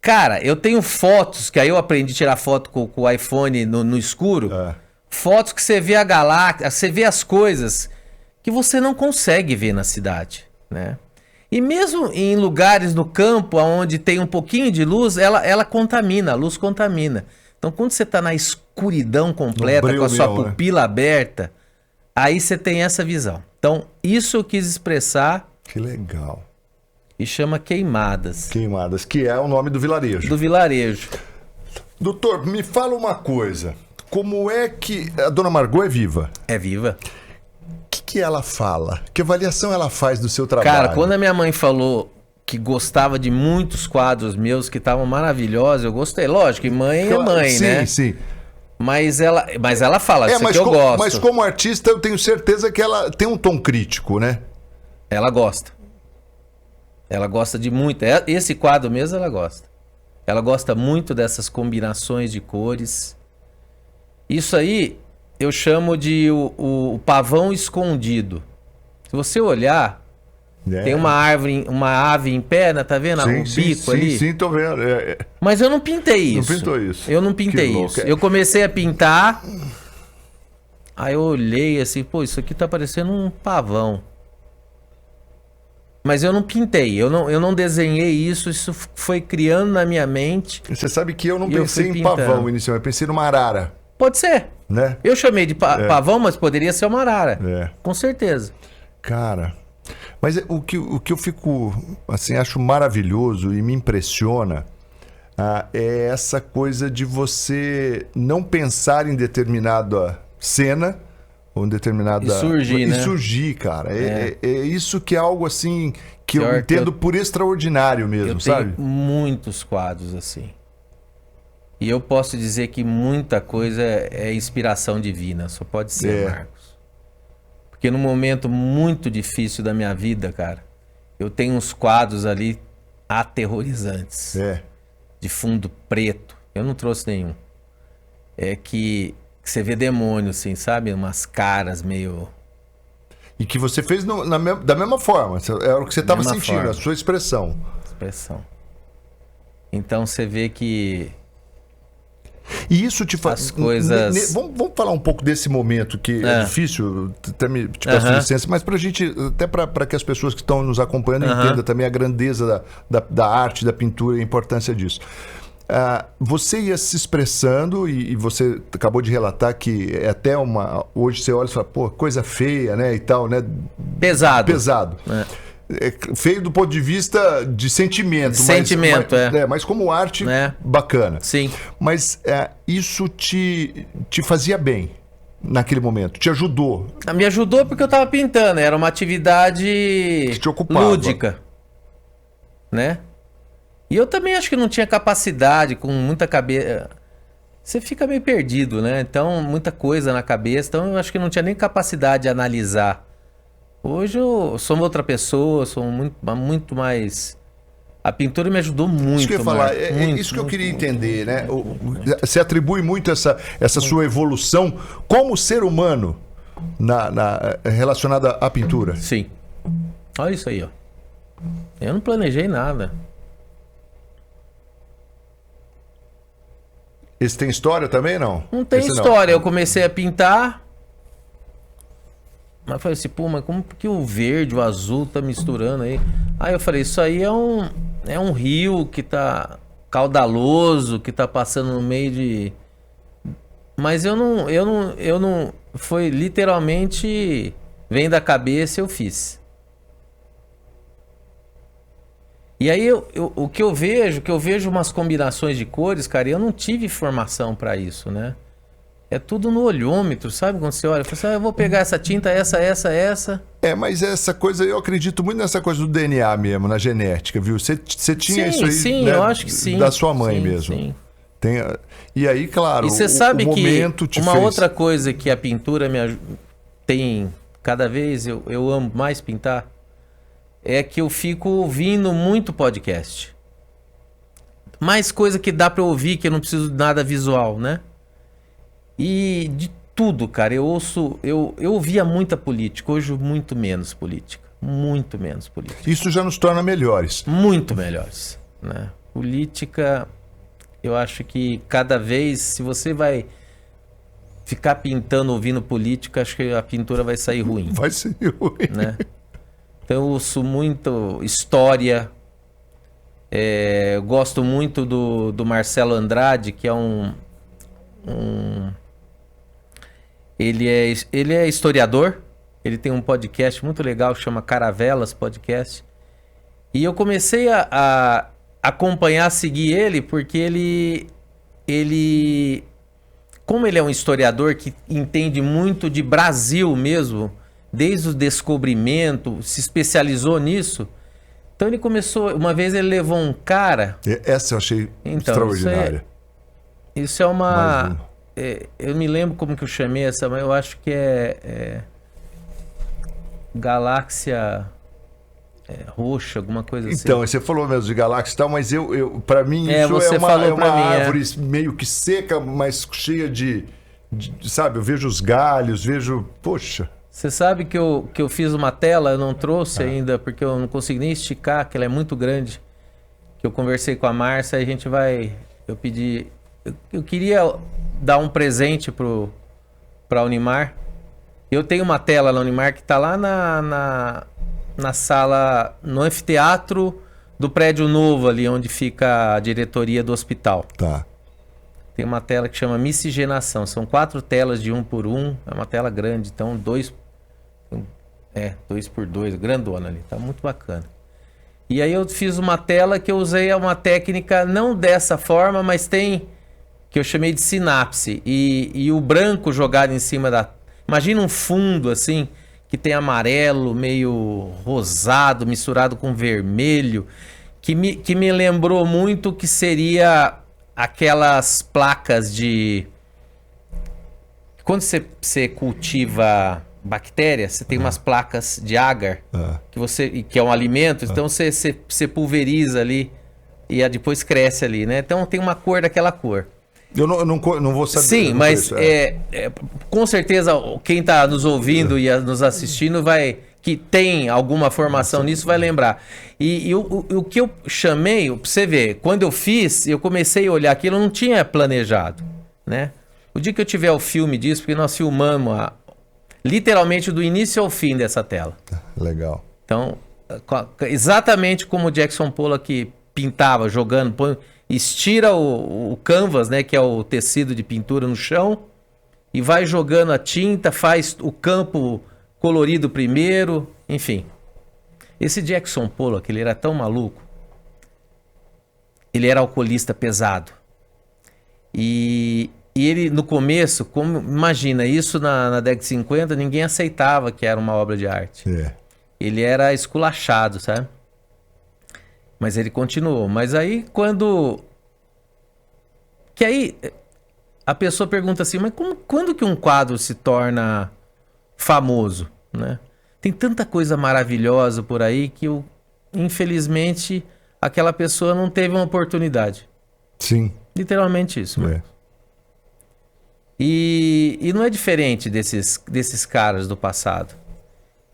Cara, eu tenho fotos, que aí eu aprendi a tirar foto com o iPhone no escuro. Fotos que você vê a galáxia, você vê as coisas que você não consegue ver na cidade, né? E mesmo em lugares no campo onde tem um pouquinho de luz, ela contamina, a luz contamina. Então quando você está na escuridão completa, com a sua pupila aberta, aí você tem essa visão. Então isso eu quis expressar. Que legal. E chama Queimadas. Queimadas, que é o nome do vilarejo. Do vilarejo. Doutor, me fala uma coisa. Como é que... A dona Margot é viva? É viva. O que ela fala? Que avaliação ela faz do seu trabalho? Cara, quando a minha mãe falou que gostava de muitos quadros meus que estavam maravilhosos, eu gostei. Lógico que mãe é mãe, né? Sim. Mas ela fala, isso aqui eu gosto. Mas como artista, eu tenho certeza que ela tem um tom crítico, né? Ela gosta. Ela gosta de muito. Esse quadro mesmo ela gosta. Ela gosta muito dessas combinações de cores. Isso aí eu chamo de o pavão escondido. Se você olhar, tem uma ave em pé, né? Tá vendo? O bico ali. Sim, tô vendo. Mas eu não pintei isso. Não pintou isso. Eu não pintei isso. Eu comecei a pintar, aí eu olhei assim, pô, isso aqui tá parecendo um pavão. Mas eu não pintei, eu não desenhei isso foi criando na minha mente. Você sabe que eu não pensei em pavão inicialmente, eu pensei numa arara. Pode ser. Né? Eu chamei de pavão, mas poderia ser uma arara. Com certeza. Cara, mas o que eu fico, assim, acho maravilhoso e me impressiona é essa coisa de você não pensar em determinada cena ou em determinada... E surgir, cara. É isso que é algo, assim, que eu entendo por extraordinário mesmo, sabe? Eu tenho muitos quadros, assim. E eu posso dizer que muita coisa é inspiração divina, só pode ser, Marcos. Porque num momento muito difícil da minha vida, cara, eu tenho uns quadros ali aterrorizantes. De fundo preto. Eu não trouxe nenhum. É que você vê demônio, assim, sabe? Umas caras meio... E que você fez da mesma forma. Era o que você estava sentindo, a sua expressão. Então você vê que... E isso te faz... As coisas... Vamos falar um pouco desse momento que é difícil, até te peço licença, mas pra gente, até para que as pessoas que estão nos acompanhando entendam também a grandeza da arte, da pintura e a importância disso. você ia se expressando e você acabou de relatar que é até hoje você olha e fala, pô, coisa feia, né, e tal, né? Pesado. Feio do ponto de vista de sentimento. Mas como arte, bacana. Sim. Mas isso te fazia bem naquele momento? Te ajudou? Me ajudou porque eu estava pintando. Era uma atividade lúdica, né? E eu também acho que não tinha capacidade, com muita cabeça... Você fica meio perdido, né? Então, muita coisa na cabeça. Então, eu acho que não tinha nem capacidade de analisar. Hoje eu sou outra pessoa, sou muito mais... A pintura me ajudou muito. Isso que eu ia falar, isso que eu queria entender, né? Você atribui muito essa sua evolução como ser humano relacionada à pintura? Sim. Olha isso aí, ó. Eu não planejei nada. Esse tem história também, não? Não tem história. Eu comecei a pintar... Mas eu falei assim, pô, mas como que o verde, o azul tá misturando aí? Aí eu falei, isso aí é um rio que tá caudaloso, que tá passando no meio de... Mas eu não... Foi literalmente... Vem da cabeça, eu fiz. E aí o que eu vejo umas combinações de cores, cara, eu não tive formação pra isso, né? É tudo no olhômetro, sabe? Quando você olha, você fala assim, eu vou pegar essa tinta, essa. Mas essa coisa, eu acredito muito nessa coisa do DNA mesmo, na genética, viu? Você tinha isso aí, sim, né? Eu acho que sim. Da sua mãe mesmo. Sim. E aí, claro, e você sabe o momento que uma outra coisa que a pintura tem, cada vez eu amo mais pintar, é que eu fico ouvindo muito podcast. Mais coisa que dá pra ouvir, que eu não preciso de nada visual, né? E de tudo, cara, eu ouvia muita política, hoje muito menos política. Muito menos política. Isso já nos torna melhores. Muito melhores, né? Política, eu acho que cada vez, se você vai ficar pintando, ouvindo política, acho que a pintura vai sair ruim. Vai ser ruim. Né? Então eu ouço muito história. Eu gosto muito do Marcelo Andrade, que é Ele é historiador, ele tem um podcast muito legal que chama Caravelas Podcast. E eu comecei a acompanhar, seguir ele, porque como ele é um historiador que entende muito de Brasil mesmo, desde o descobrimento, se especializou nisso. Então ele começou, uma vez ele levou um cara... Essa eu achei extraordinária. Isso é uma... eu me lembro como que eu chamei essa, mas eu acho que é Galáxia Roxa, alguma coisa assim. Então, você falou mesmo de galáxia e tal, mas para mim isso é uma árvore meio que seca, mas cheia de, sabe, eu vejo os galhos, poxa. Você sabe que eu fiz uma tela, eu não trouxe ainda, porque eu não consigo nem esticar, que ela é muito grande. Que eu conversei com a Márcia, eu pedi... Eu queria dar um presente pra Unimar. Eu tenho uma tela na Unimar que tá lá na sala, no anfiteatro do prédio novo ali, onde fica a diretoria do hospital. Tá. Tem uma tela que chama Miscigenação. São 4 telas de 1x1. É uma tela grande, então 2x2, grandona ali. Tá muito bacana. E aí eu fiz uma tela que eu usei uma técnica não dessa forma, mas tem... que eu chamei de sinapse, e o branco jogado em cima da... Imagina um fundo assim, que tem amarelo, meio rosado, misturado com vermelho, que me lembrou muito que seria aquelas placas de... Quando você cultiva bactérias, você tem umas placas de agar, que é um alimento, então você pulveriza ali, e depois cresce ali, né? Então tem uma cor daquela cor. Eu não vou saber. Sim, mas com certeza quem está nos ouvindo e nos assistindo que tem alguma formação nisso vai lembrar. E o que eu chamei, pra você ver, quando eu fiz, eu comecei a olhar aquilo, eu não tinha planejado, né? O dia que eu tiver o filme disso, porque nós filmamos literalmente do início ao fim dessa tela. Legal. Então, exatamente como o Jackson Pollock pintava, jogando, estira o canvas, né, que é o tecido de pintura no chão, e vai jogando a tinta, faz o campo colorido primeiro, enfim. Esse Jackson Pollock, ele era tão maluco, ele era alcoolista pesado. E ele, no começo, imagina, isso na década de 50, ninguém aceitava que era uma obra de arte. Ele era esculachado, sabe? Mas ele continuou. Mas aí, que aí, a pessoa pergunta assim, mas quando que um quadro se torna famoso, né? Tem tanta coisa maravilhosa por aí que, infelizmente, aquela pessoa não teve uma oportunidade. Sim. Literalmente isso, mano. E não é diferente desses caras do passado.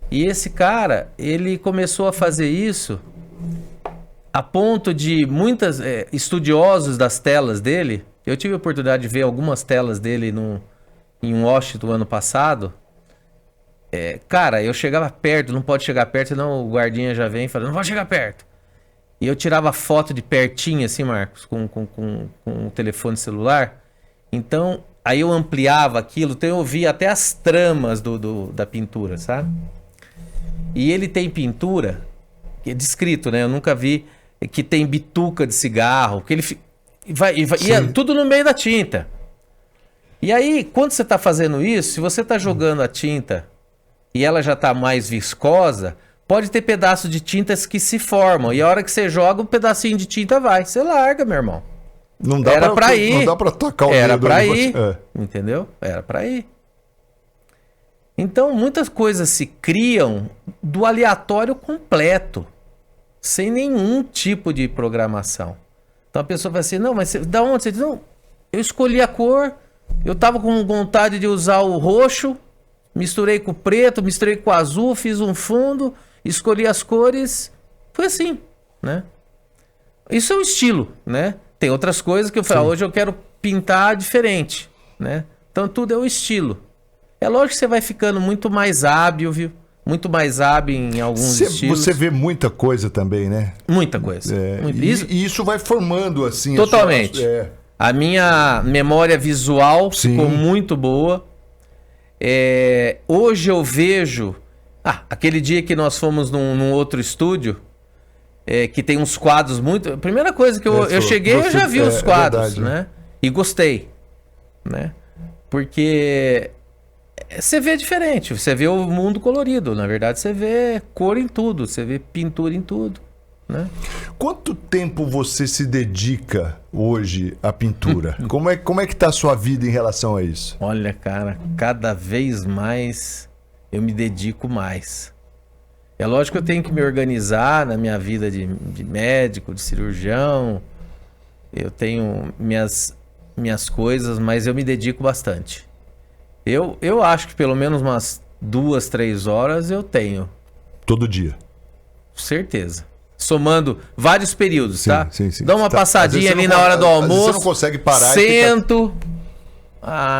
E esse cara, ele começou a fazer isso a ponto de muitos estudiosos das telas dele... Eu tive a oportunidade de ver algumas telas dele em Washington ano passado. Cara, eu chegava perto, não pode chegar perto, senão o guardinha já vem falando, não pode chegar perto. E eu tirava foto de pertinho, assim, Marcos, com o telefone celular. Então, aí eu ampliava aquilo, então eu via até as tramas da pintura, sabe? E ele tem pintura, que é descrito, né? Eu nunca vi, que tem bituca de cigarro, que ele ia tudo no meio da tinta. E aí, quando você está fazendo isso, se você está jogando a tinta e ela já está mais viscosa, pode ter pedaços de tintas que se formam. E a hora que você joga, um pedacinho de tinta vai. Você larga, meu irmão. Não dá pra ir. Não dá pra tocar o dedo. Era pra ir. Entendeu? Era pra ir. Então, muitas coisas se criam do aleatório completo. Sem nenhum tipo de programação. Então a pessoa vai assim, não, mas da onde? Você diz, não, eu escolhi a cor, eu tava com vontade de usar o roxo, misturei com o preto, misturei com o azul, fiz um fundo, escolhi as cores, foi assim, né? Isso é um estilo, né? Tem outras coisas que eu falo, hoje eu quero pintar diferente, né? Então tudo é o estilo. É lógico que você vai ficando muito mais hábil, viu? Muito mais hábil em alguns estilos. Você vê muita coisa também, né? Muita coisa. E isso vai formando, assim... Totalmente. A minha memória visual ficou muito boa. Hoje eu vejo... aquele dia que nós fomos num outro estúdio, que tem uns quadros muito... A primeira coisa que eu cheguei, eu já vi os quadros, verdade, né? E gostei, né? Porque... Você vê diferente, você vê o mundo colorido. Na verdade, você vê cor em tudo, você vê pintura em tudo, né? Quanto tempo você se dedica hoje à pintura? Como é que tá a sua vida em relação a isso? Olha, cara, cada vez mais eu me dedico mais. É lógico que eu tenho que me organizar na minha vida de médico, de cirurgião. Eu tenho minhas coisas, mas eu me dedico bastante. Eu acho que pelo menos umas 2, 3 horas eu tenho. Todo dia? Certeza. Somando vários períodos, tá? Sim. Dá uma passadinha ali na hora do almoço. Você não consegue parar. Sento.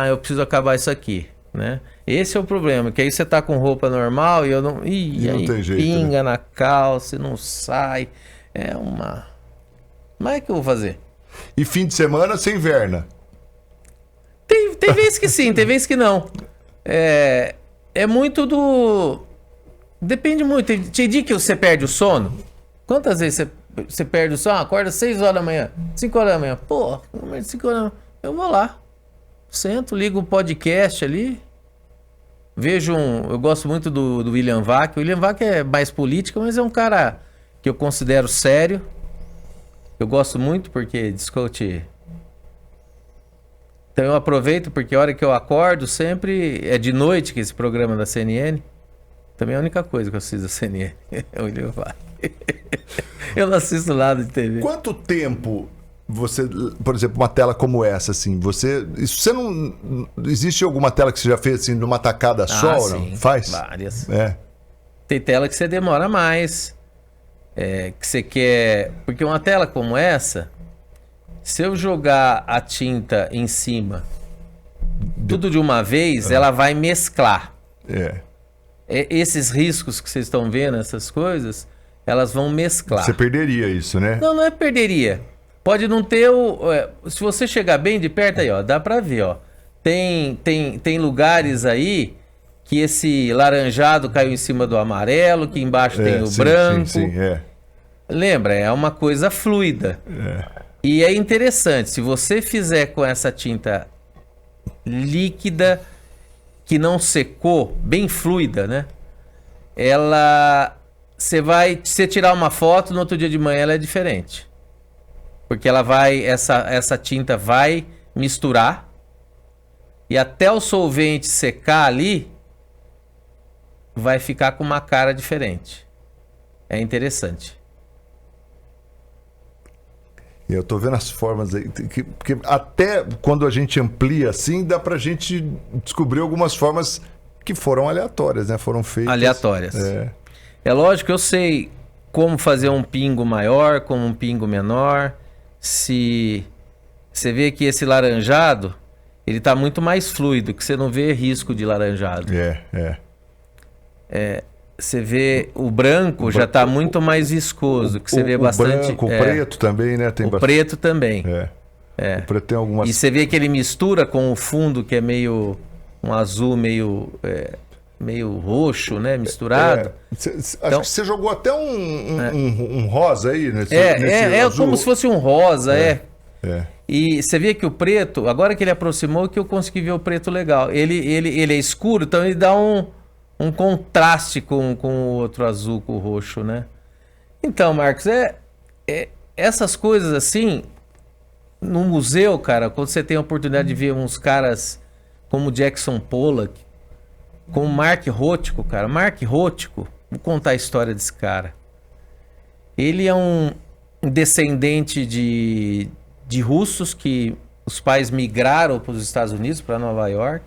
Eu preciso acabar isso aqui, né? Esse é o problema, que aí você tá com roupa normal e eu não... E não tem jeito, pinga, né? Na calça, não sai. Mas é que eu vou fazer? E fim de semana você inverna? Tem vezes que sim, tem vezes que não. É muito do... Depende muito. Tem dia que você perde o sono. Quantas vezes você perde o sono? Acorda 6 horas da manhã, 5 horas da manhã. Pô, 5 horas da manhã. Eu vou lá. Sento, ligo o podcast ali. Vejo eu gosto muito do William Vac. O William Vac é mais política, mas é um cara que eu considero sério. Eu gosto muito porque discute... Então eu aproveito porque a hora que eu acordo sempre é de noite, que esse programa da CNN. Também é a única coisa que eu assisto da CNN. É o William Vac. Eu não assisto nada de TV. Quanto tempo você, por exemplo, uma tela como essa, assim, você não... Existe alguma tela que você já fez assim numa tacada só? Sim, não? Faz? Várias. Tem tela que você demora mais. Que você quer... Porque uma tela como essa... Se eu jogar a tinta em cima, tudo de uma vez, ela vai mesclar. Esses riscos que vocês estão vendo, essas coisas, elas vão mesclar. Você perderia isso, né? Não é perderia. Pode não ter se você chegar bem de perto aí, ó, dá pra ver, ó. Tem lugares aí que esse laranjado caiu em cima do amarelo, que embaixo tem o branco. Sim, Lembra, é uma coisa fluida. E é interessante, se você fizer com essa tinta líquida, que não secou, bem fluida, né? Você tirar uma foto, no outro dia de manhã ela é diferente. Porque essa tinta vai misturar e até o solvente secar ali, vai ficar com uma cara diferente. É interessante. Eu tô vendo as formas aí, porque até quando a gente amplia assim, dá pra gente descobrir algumas formas que foram aleatórias, né? Foram feitas... Aleatórias. É lógico que eu sei como fazer um pingo maior, como um pingo menor. Se você vê que esse laranjado, ele tá muito mais fluido, que você não vê risco de laranjado. Você vê o branco já tá muito mais viscoso, que você vê bastante... branco, o preto também, né? Tem preto também. O preto tem algumas... E você vê que ele mistura com o fundo, que é meio... um azul meio roxo, né? Misturado. Acho que você jogou até um rosa aí nesse azul. Como se fosse um rosa, E você vê que o preto, agora que ele aproximou, que eu consegui ver o preto legal. Ele é escuro, então ele dá um contraste com o outro azul, com o roxo, né? Então, Marcos, essas coisas assim, no museu, cara, quando você tem a oportunidade de ver uns caras como Jackson Pollock, como Mark Rothko, cara. Mark Rothko, vou contar a história desse cara. Ele é um descendente de russos que os pais migraram para os Estados Unidos, para Nova York.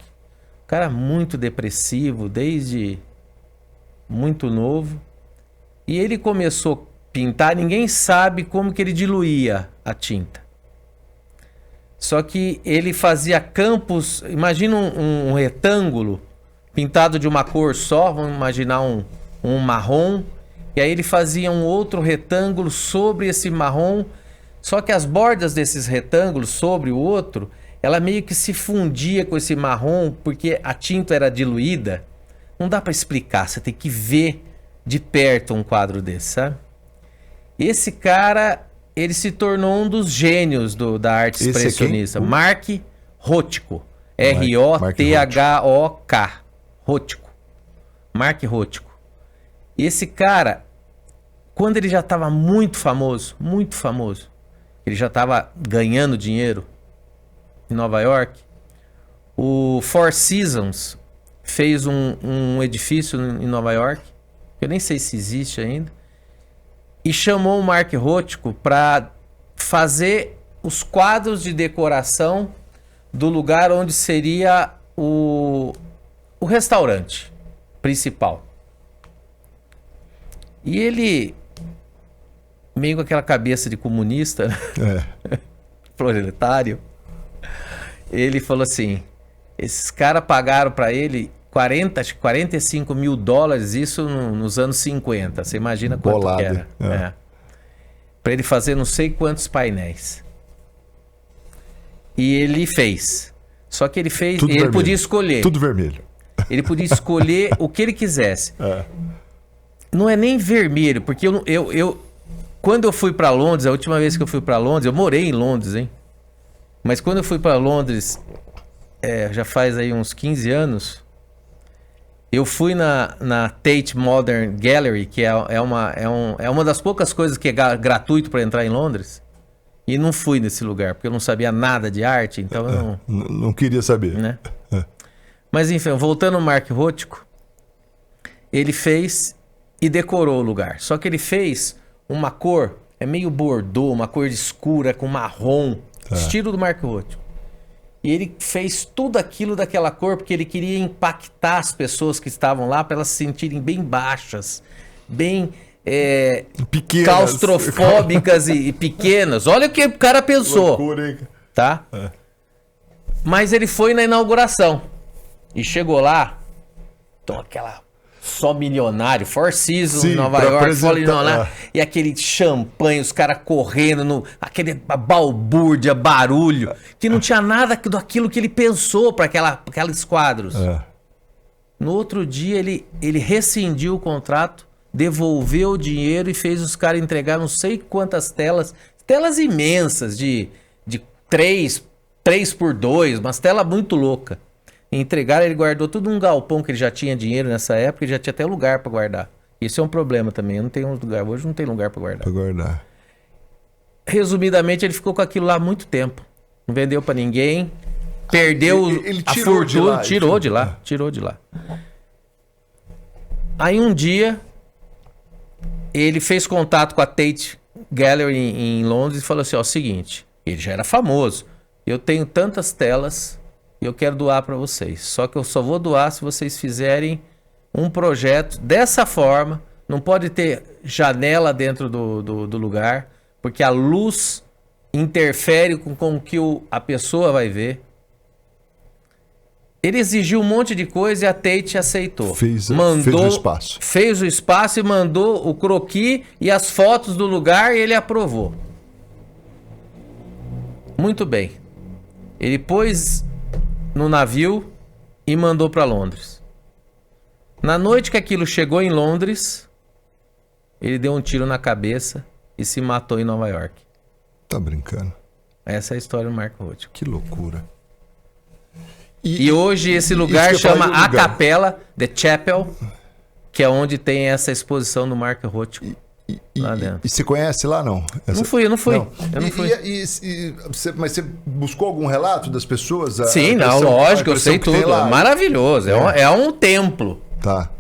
Um cara muito depressivo, desde muito novo. E ele começou a pintar, ninguém sabe como que ele diluía a tinta. Só que ele fazia campos, imagina um retângulo pintado de uma cor só, vamos imaginar um marrom, e aí ele fazia um outro retângulo sobre esse marrom, só que as bordas desses retângulos sobre o outro, ela meio que se fundia com esse marrom, porque a tinta era diluída. Não dá para explicar, você tem que ver de perto um quadro desse, sabe? Esse cara, ele se tornou um dos gênios da arte expressionista. Mark Rothko. R-O-T-H-O-K. Rothko. Mark Rothko. Esse cara, quando ele já estava muito famoso, ele já estava ganhando dinheiro em Nova York, o Four Seasons fez um edifício em Nova York, que eu nem sei se existe ainda, e chamou o Mark Rothko para fazer os quadros de decoração do lugar onde seria o restaurante principal. E ele, meio com aquela cabeça de comunista, né? Proletário, ele falou assim, esses caras pagaram para ele 45 mil dólares, isso nos anos 50. Você imagina quanto que era. Para ele fazer não sei quantos painéis. E ele fez. Só que ele fez... Tudo ele vermelho. Podia escolher. Tudo vermelho. Ele podia escolher o que ele quisesse. Não é nem vermelho, porque quando eu fui para Londres, a última vez que eu fui para Londres, eu morei em Londres, hein? Mas quando eu fui para Londres, já faz aí uns 15 anos, eu fui na Tate Modern Gallery, que é uma das poucas coisas que é gratuito para entrar em Londres, e não fui nesse lugar, porque eu não sabia nada de arte, então eu não queria saber. Né? Mas enfim, voltando ao Mark Rothko, ele fez e decorou o lugar. Só que ele fez uma cor, meio bordô, uma cor escura com marrom, estilo do Mark Rothko. E ele fez tudo aquilo daquela cor porque ele queria impactar as pessoas que estavam lá para elas se sentirem bem baixas, bem pequenas, claustrofóbicas e pequenas. Olha o que o cara pensou. Loucura, hein? Tá? Mas ele foi na inauguração e chegou lá, então aquela só milionário, Four Seasons Sim, em Nova pra York, apresentar, milionário, e aquele champanhe, os caras correndo, aquele balbúrdia, barulho, que não tinha nada daquilo que ele pensou para aqueles quadros. No outro dia ele rescindiu o contrato, devolveu o dinheiro e fez os caras entregar não sei quantas telas imensas de 3x2, umas telas muito loucas. Entregaram, ele guardou tudo num galpão que ele já tinha dinheiro nessa época e já tinha até lugar para guardar. Isso é um problema também, eu não tenho lugar, hoje não tem lugar para guardar. Resumidamente, ele ficou com aquilo lá há muito tempo. Não vendeu para ninguém, perdeu ele a tirou fortuna, de lá, tirou de lá. Aí um dia ele fez contato com a Tate Gallery em Londres e falou assim, ó, seguinte, ele já era famoso, eu tenho tantas telas e eu quero doar para vocês, só que eu só vou doar se vocês fizerem um projeto dessa forma, não pode ter janela dentro do lugar, porque a luz interfere com o que a pessoa vai ver. Ele exigiu um monte de coisa e a Tate aceitou. Fez o espaço. Fez o espaço e mandou o croquis e as fotos do lugar e ele aprovou. Muito bem. Ele pôs no navio e mandou para Londres. Na noite que aquilo chegou em Londres, ele deu um tiro na cabeça e se matou em Nova York. Tá brincando. Essa é a história do Marco Rothko. Que loucura. E hoje esse lugar chama A Capela, The Chapel, que é onde tem essa exposição do Marco Rothko lá dentro. E você conhece lá, não? Não fui. Eu não fui. Mas você buscou algum relato das pessoas? Sim, não, lógico, eu sei tudo. É maravilhoso. É um templo. Tá.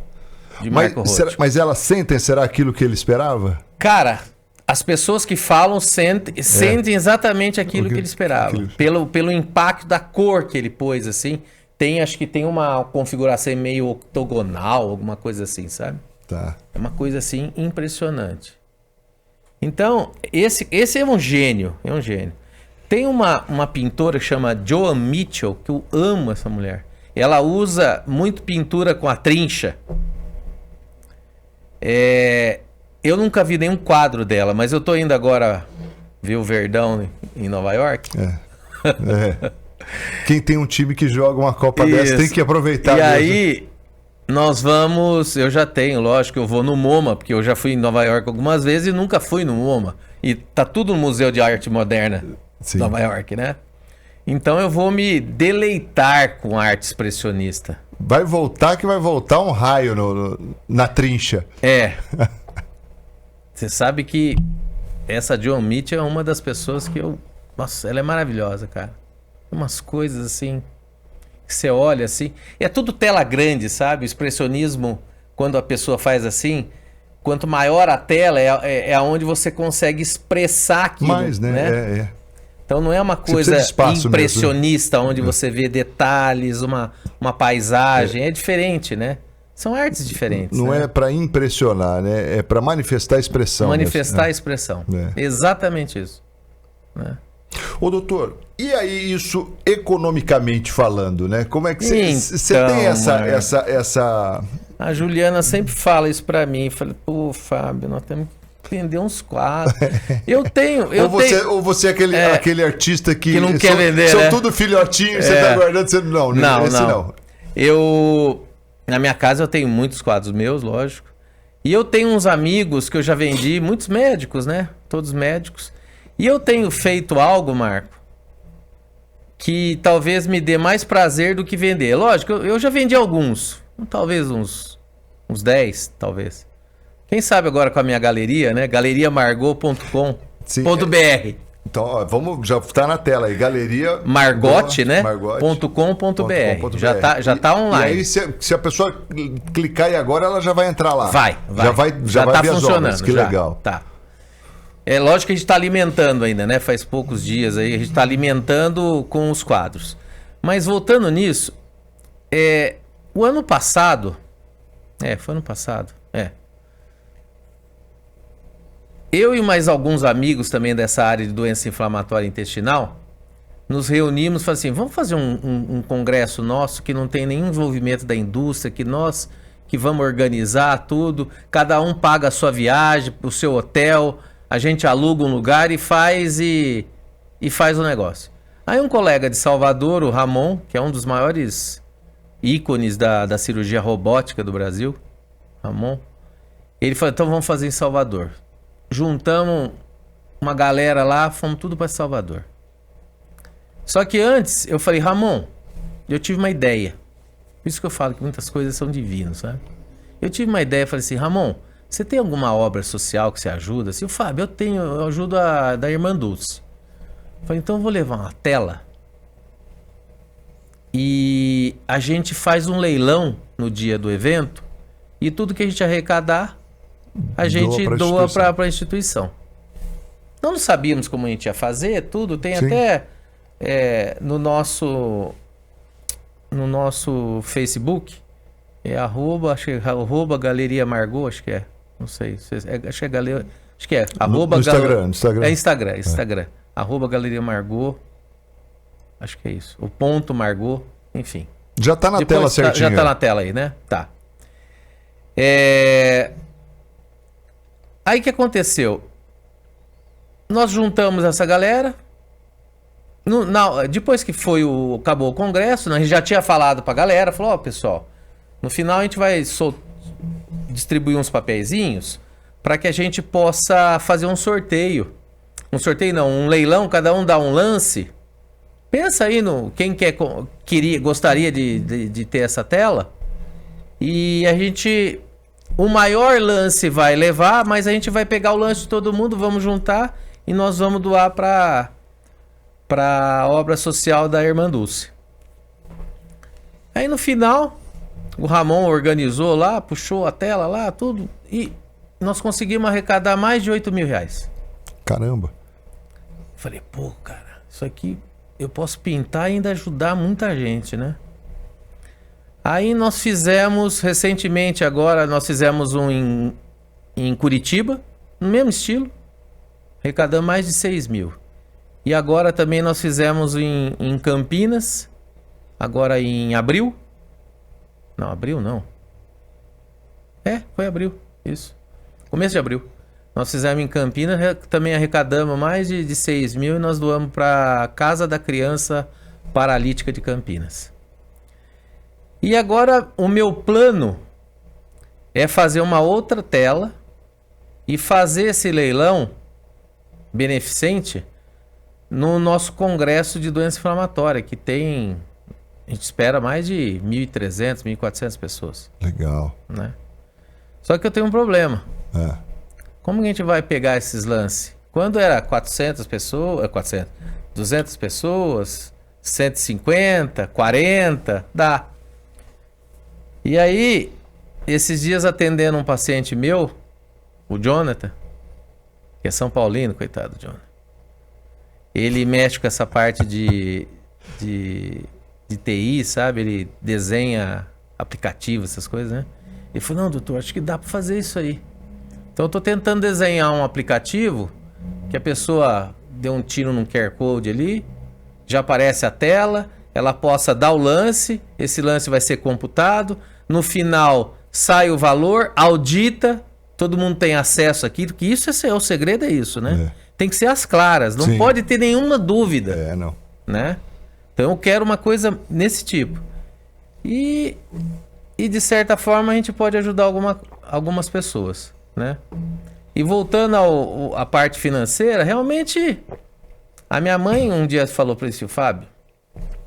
De Marco Rothko. Mas elas sentem, será aquilo que ele esperava? Cara, as pessoas que falam sentem exatamente aquilo que ele esperava. Pelo impacto da cor que ele pôs, assim. Acho que tem uma configuração meio octogonal, alguma coisa assim, sabe? Tá. É uma coisa assim impressionante. Então, esse é um gênio. É um gênio. Tem uma pintora que chama Joan Mitchell, que eu amo essa mulher. Ela usa muito pintura com a trincha. Eu nunca vi nenhum quadro dela, mas eu tô indo agora ver o Verdão em Nova York. Quem tem um time que joga uma Copa dessa tem que aproveitar. E aí, nós vamos... Eu já tenho, lógico, eu vou no MoMA, porque eu já fui em Nova York algumas vezes e nunca fui no MoMA. E tá tudo no Museu de Arte Moderna de Nova York, né? Então eu vou me deleitar com a arte expressionista. Vai voltar um raio na trincha. Você sabe que essa Joan Mitchell é uma das pessoas que eu... Nossa, ela é maravilhosa, cara. Umas coisas assim... Que você olha assim... É tudo tela grande, sabe? O expressionismo, quando a pessoa faz assim... Quanto maior a tela, é onde você consegue expressar aquilo. Mais, né? Então não é uma coisa impressionista, mesmo, onde você vê detalhes, uma paisagem. É diferente, né? São artes diferentes. Não é para impressionar, né? É para manifestar a expressão. Manifestar a expressão. Exatamente isso. Né? Ô, doutor, e aí isso economicamente falando, né? Como é que você tem essa... A Juliana sempre fala isso para mim. Fala, pô, Fábio, nós temos que vender uns quadros. Ou você é aquele artista que não quer vender, são tudo filhotinho, você tá guardando, você não. Na minha casa eu tenho muitos quadros meus, lógico. E eu tenho uns amigos que eu já vendi, muitos médicos, né? Todos médicos. E eu tenho feito algo, Marco, que talvez me dê mais prazer do que vender. Lógico, eu já vendi alguns. Talvez uns 10, talvez. Quem sabe agora com a minha galeria, né? galeriamargot.com.br. Então, ó, já tá na tela aí, Galeria Margot, né? .com.br. Já tá online. E aí, se a pessoa clicar aí agora, ela já vai entrar lá. Vai. Já vai tá ver funcionando. As obras. Que legal. Tá. É lógico que a gente tá alimentando ainda, né? Faz poucos dias aí, a gente tá alimentando com os quadros. Mas voltando nisso, o ano passado... foi ano passado, eu e mais alguns amigos também dessa área de doença inflamatória intestinal, nos reunimos e falamos assim, vamos fazer um congresso nosso que não tem nenhum envolvimento da indústria, que nós que vamos organizar tudo. Cada um paga a sua viagem, o seu hotel. A gente aluga um lugar e faz o negócio. Aí um colega de Salvador, o Ramon, que é um dos maiores ícones da cirurgia robótica do Brasil, Ramon, ele falou, então vamos fazer em Salvador. Juntamos uma galera lá, fomos tudo para Salvador. Só que antes, eu falei, Ramon, eu tive uma ideia. Por isso que eu falo que muitas coisas são divinas, sabe? Eu tive uma ideia, falei assim, Ramon, você tem alguma obra social que você ajuda? Assim, o Fábio, eu ajudo da Irmã Dulce. Falei, então eu vou levar uma tela e a gente faz um leilão no dia do evento e tudo que a gente arrecadar, a gente doa para a instituição. Nós não sabíamos como a gente ia fazer, tudo. Tem Sim. até no nosso Facebook, acho que é arroba Galeria Margot, acho que é. Não sei. Acho que é Galeria. Acho que é. Arroba no Instagram. Instagram. Arroba Galeria Margot. Acho que é isso. O ponto Margot, enfim. Já tá na tela certinho. Já tá na tela aí, né? Tá. Aí o que aconteceu? Nós juntamos essa galera. Depois que acabou o congresso, a gente já tinha falado pra galera, falou, pessoal, no final a gente vai distribuir uns papeizinhos para que a gente possa fazer um sorteio. Um sorteio não, um leilão, cada um dá um lance. Pensa aí no quem gostaria de ter essa tela. E a gente, o maior lance vai levar, mas a gente vai pegar o lance de todo mundo, vamos juntar e nós vamos doar para a obra social da Irmã Dulce. Aí no final, o Ramon organizou lá, puxou a tela lá, tudo, e nós conseguimos arrecadar mais de 8 mil reais. Caramba. Falei, cara, isso aqui eu posso pintar e ainda ajudar muita gente, né? Aí nós fizemos, recentemente agora, nós fizemos um em Curitiba, no mesmo estilo, arrecadamos mais de 6 mil. E agora também nós fizemos em Campinas, agora em abril. Não, abril não. Foi abril, isso. Começo de abril. Nós fizemos em Campinas, também arrecadamos mais de 6 mil e nós doamos para a Casa da Criança Paralítica de Campinas. E agora o meu plano é fazer uma outra tela e fazer esse leilão beneficente no nosso congresso de doença inflamatória, que tem, a gente espera mais de 1.300, 1.400 pessoas. Legal. Né? Só que eu tenho um problema. Como que a gente vai pegar esses lances? Quando era 400 pessoas, 200 pessoas, 150, 40, dá. E aí, esses dias atendendo um paciente meu, o Jonathan, que é São Paulino, coitado do Jonathan. Ele mexe com essa parte de TI, sabe? Ele desenha aplicativos, essas coisas, né? Ele falou, não, doutor, acho que dá para fazer isso aí. Então eu tô tentando desenhar um aplicativo que a pessoa dê um tiro num QR Code ali, já aparece a tela, ela possa dar o lance, esse lance vai ser computado, no final sai o valor, audita, todo mundo tem acesso aqui, que isso o segredo é isso, né? Tem que ser às claras, não pode ter nenhuma dúvida. Não. Né? Então eu quero uma coisa nesse tipo. E de certa forma a gente pode ajudar algumas pessoas, né? E voltando à parte financeira, realmente a minha mãe um dia falou para esse Fábio,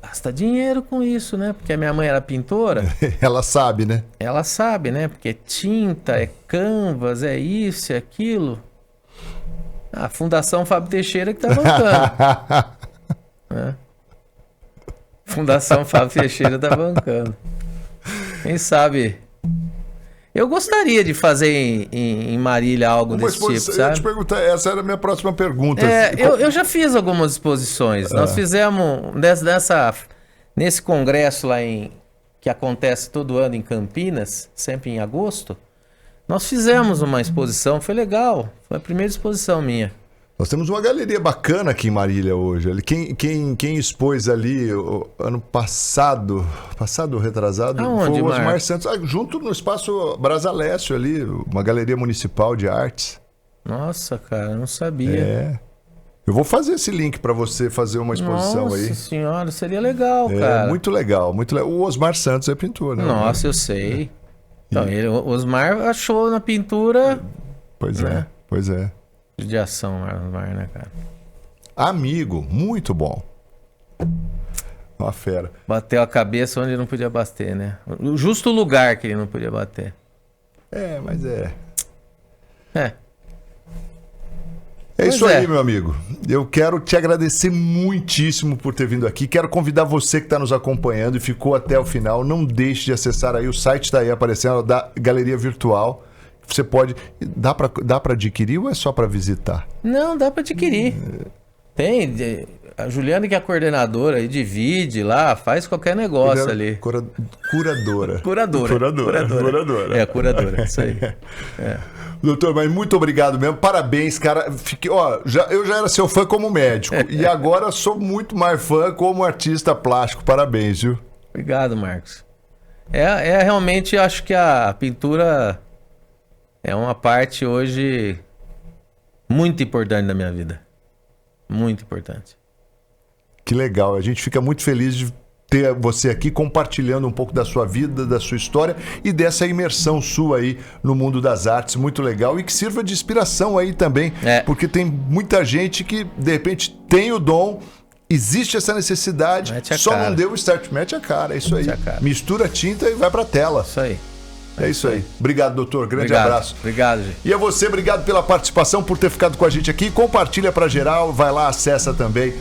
gasta dinheiro com isso, né? Porque a minha mãe era pintora. Ela sabe, né? Ela sabe, né? Porque é tinta, é canvas, é isso, é aquilo. A Fundação Fábio Teixeira que tá bancando. Né? Fundação Fábio Teixeira tá bancando. Quem sabe? Eu gostaria de fazer em Marília algo desse tipo, sabe? Eu te perguntar, essa era a minha próxima pergunta. Eu já fiz algumas exposições. Nós fizemos nesse congresso lá que acontece todo ano em Campinas, sempre em agosto. Nós fizemos uma exposição, foi legal. Foi a primeira exposição minha. Nós temos uma galeria bacana aqui em Marília hoje. Quem expôs ali ano passado retrasado, Aonde, foi o Osmar Marcos? Santos, junto no Espaço Brasalécio ali, uma galeria municipal de artes. Nossa, cara, eu não sabia. É. Eu vou fazer esse link para você fazer uma exposição Nossa aí. Nossa senhora, seria legal, cara. Muito legal, muito legal. O Osmar Santos é pintor, né? Nossa, eu sei. Então, o Osmar achou na pintura... Pois né? Pois é. Judiação, Osmar, né, cara? Amigo, muito bom. Uma fera. Bateu a cabeça onde não podia bater, né? O justo lugar que ele não podia bater. Mas é... É. É isso aí, meu amigo. Eu quero te agradecer muitíssimo por ter vindo aqui. Quero convidar você que está nos acompanhando e ficou até o final. Não deixe de acessar aí, o site está aí aparecendo, da Galeria Virtual. Você pode... Dá para adquirir ou é só para visitar? Não, dá para adquirir. Tem... A Juliana, que é a coordenadora, aí divide lá, faz qualquer negócio ali. Curadora. Curadora. É, curadora, isso aí. Doutor, mas muito obrigado mesmo. Parabéns, cara. Eu já era seu fã como médico e agora sou muito mais fã como artista plástico. Parabéns, viu? Obrigado, Marcos. Realmente, acho que a pintura é uma parte hoje muito importante da minha vida. Muito importante. Que legal. A gente fica muito feliz de ter você aqui compartilhando um pouco da sua vida, da sua história e dessa imersão sua aí no mundo das artes, muito legal, e que sirva de inspiração aí também, porque tem muita gente que de repente tem o dom, existe essa necessidade, só não deu o start, mete a cara, é isso aí, mistura a tinta e vai pra tela. Isso aí. É isso aí. Obrigado, doutor. Grande abraço. Obrigado, gente. E a você, obrigado pela participação, por ter ficado com a gente aqui. Compartilha para geral, vai lá, acessa também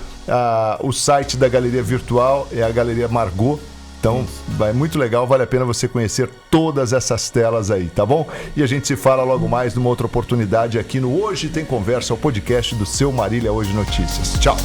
o site da Galeria Virtual, é a Galeria Margot. Então, vai muito legal, vale a pena você conhecer todas essas telas aí, tá bom? E a gente se fala logo mais numa outra oportunidade aqui no Hoje Tem Conversa, o podcast do seu Marília Hoje Notícias. Tchau.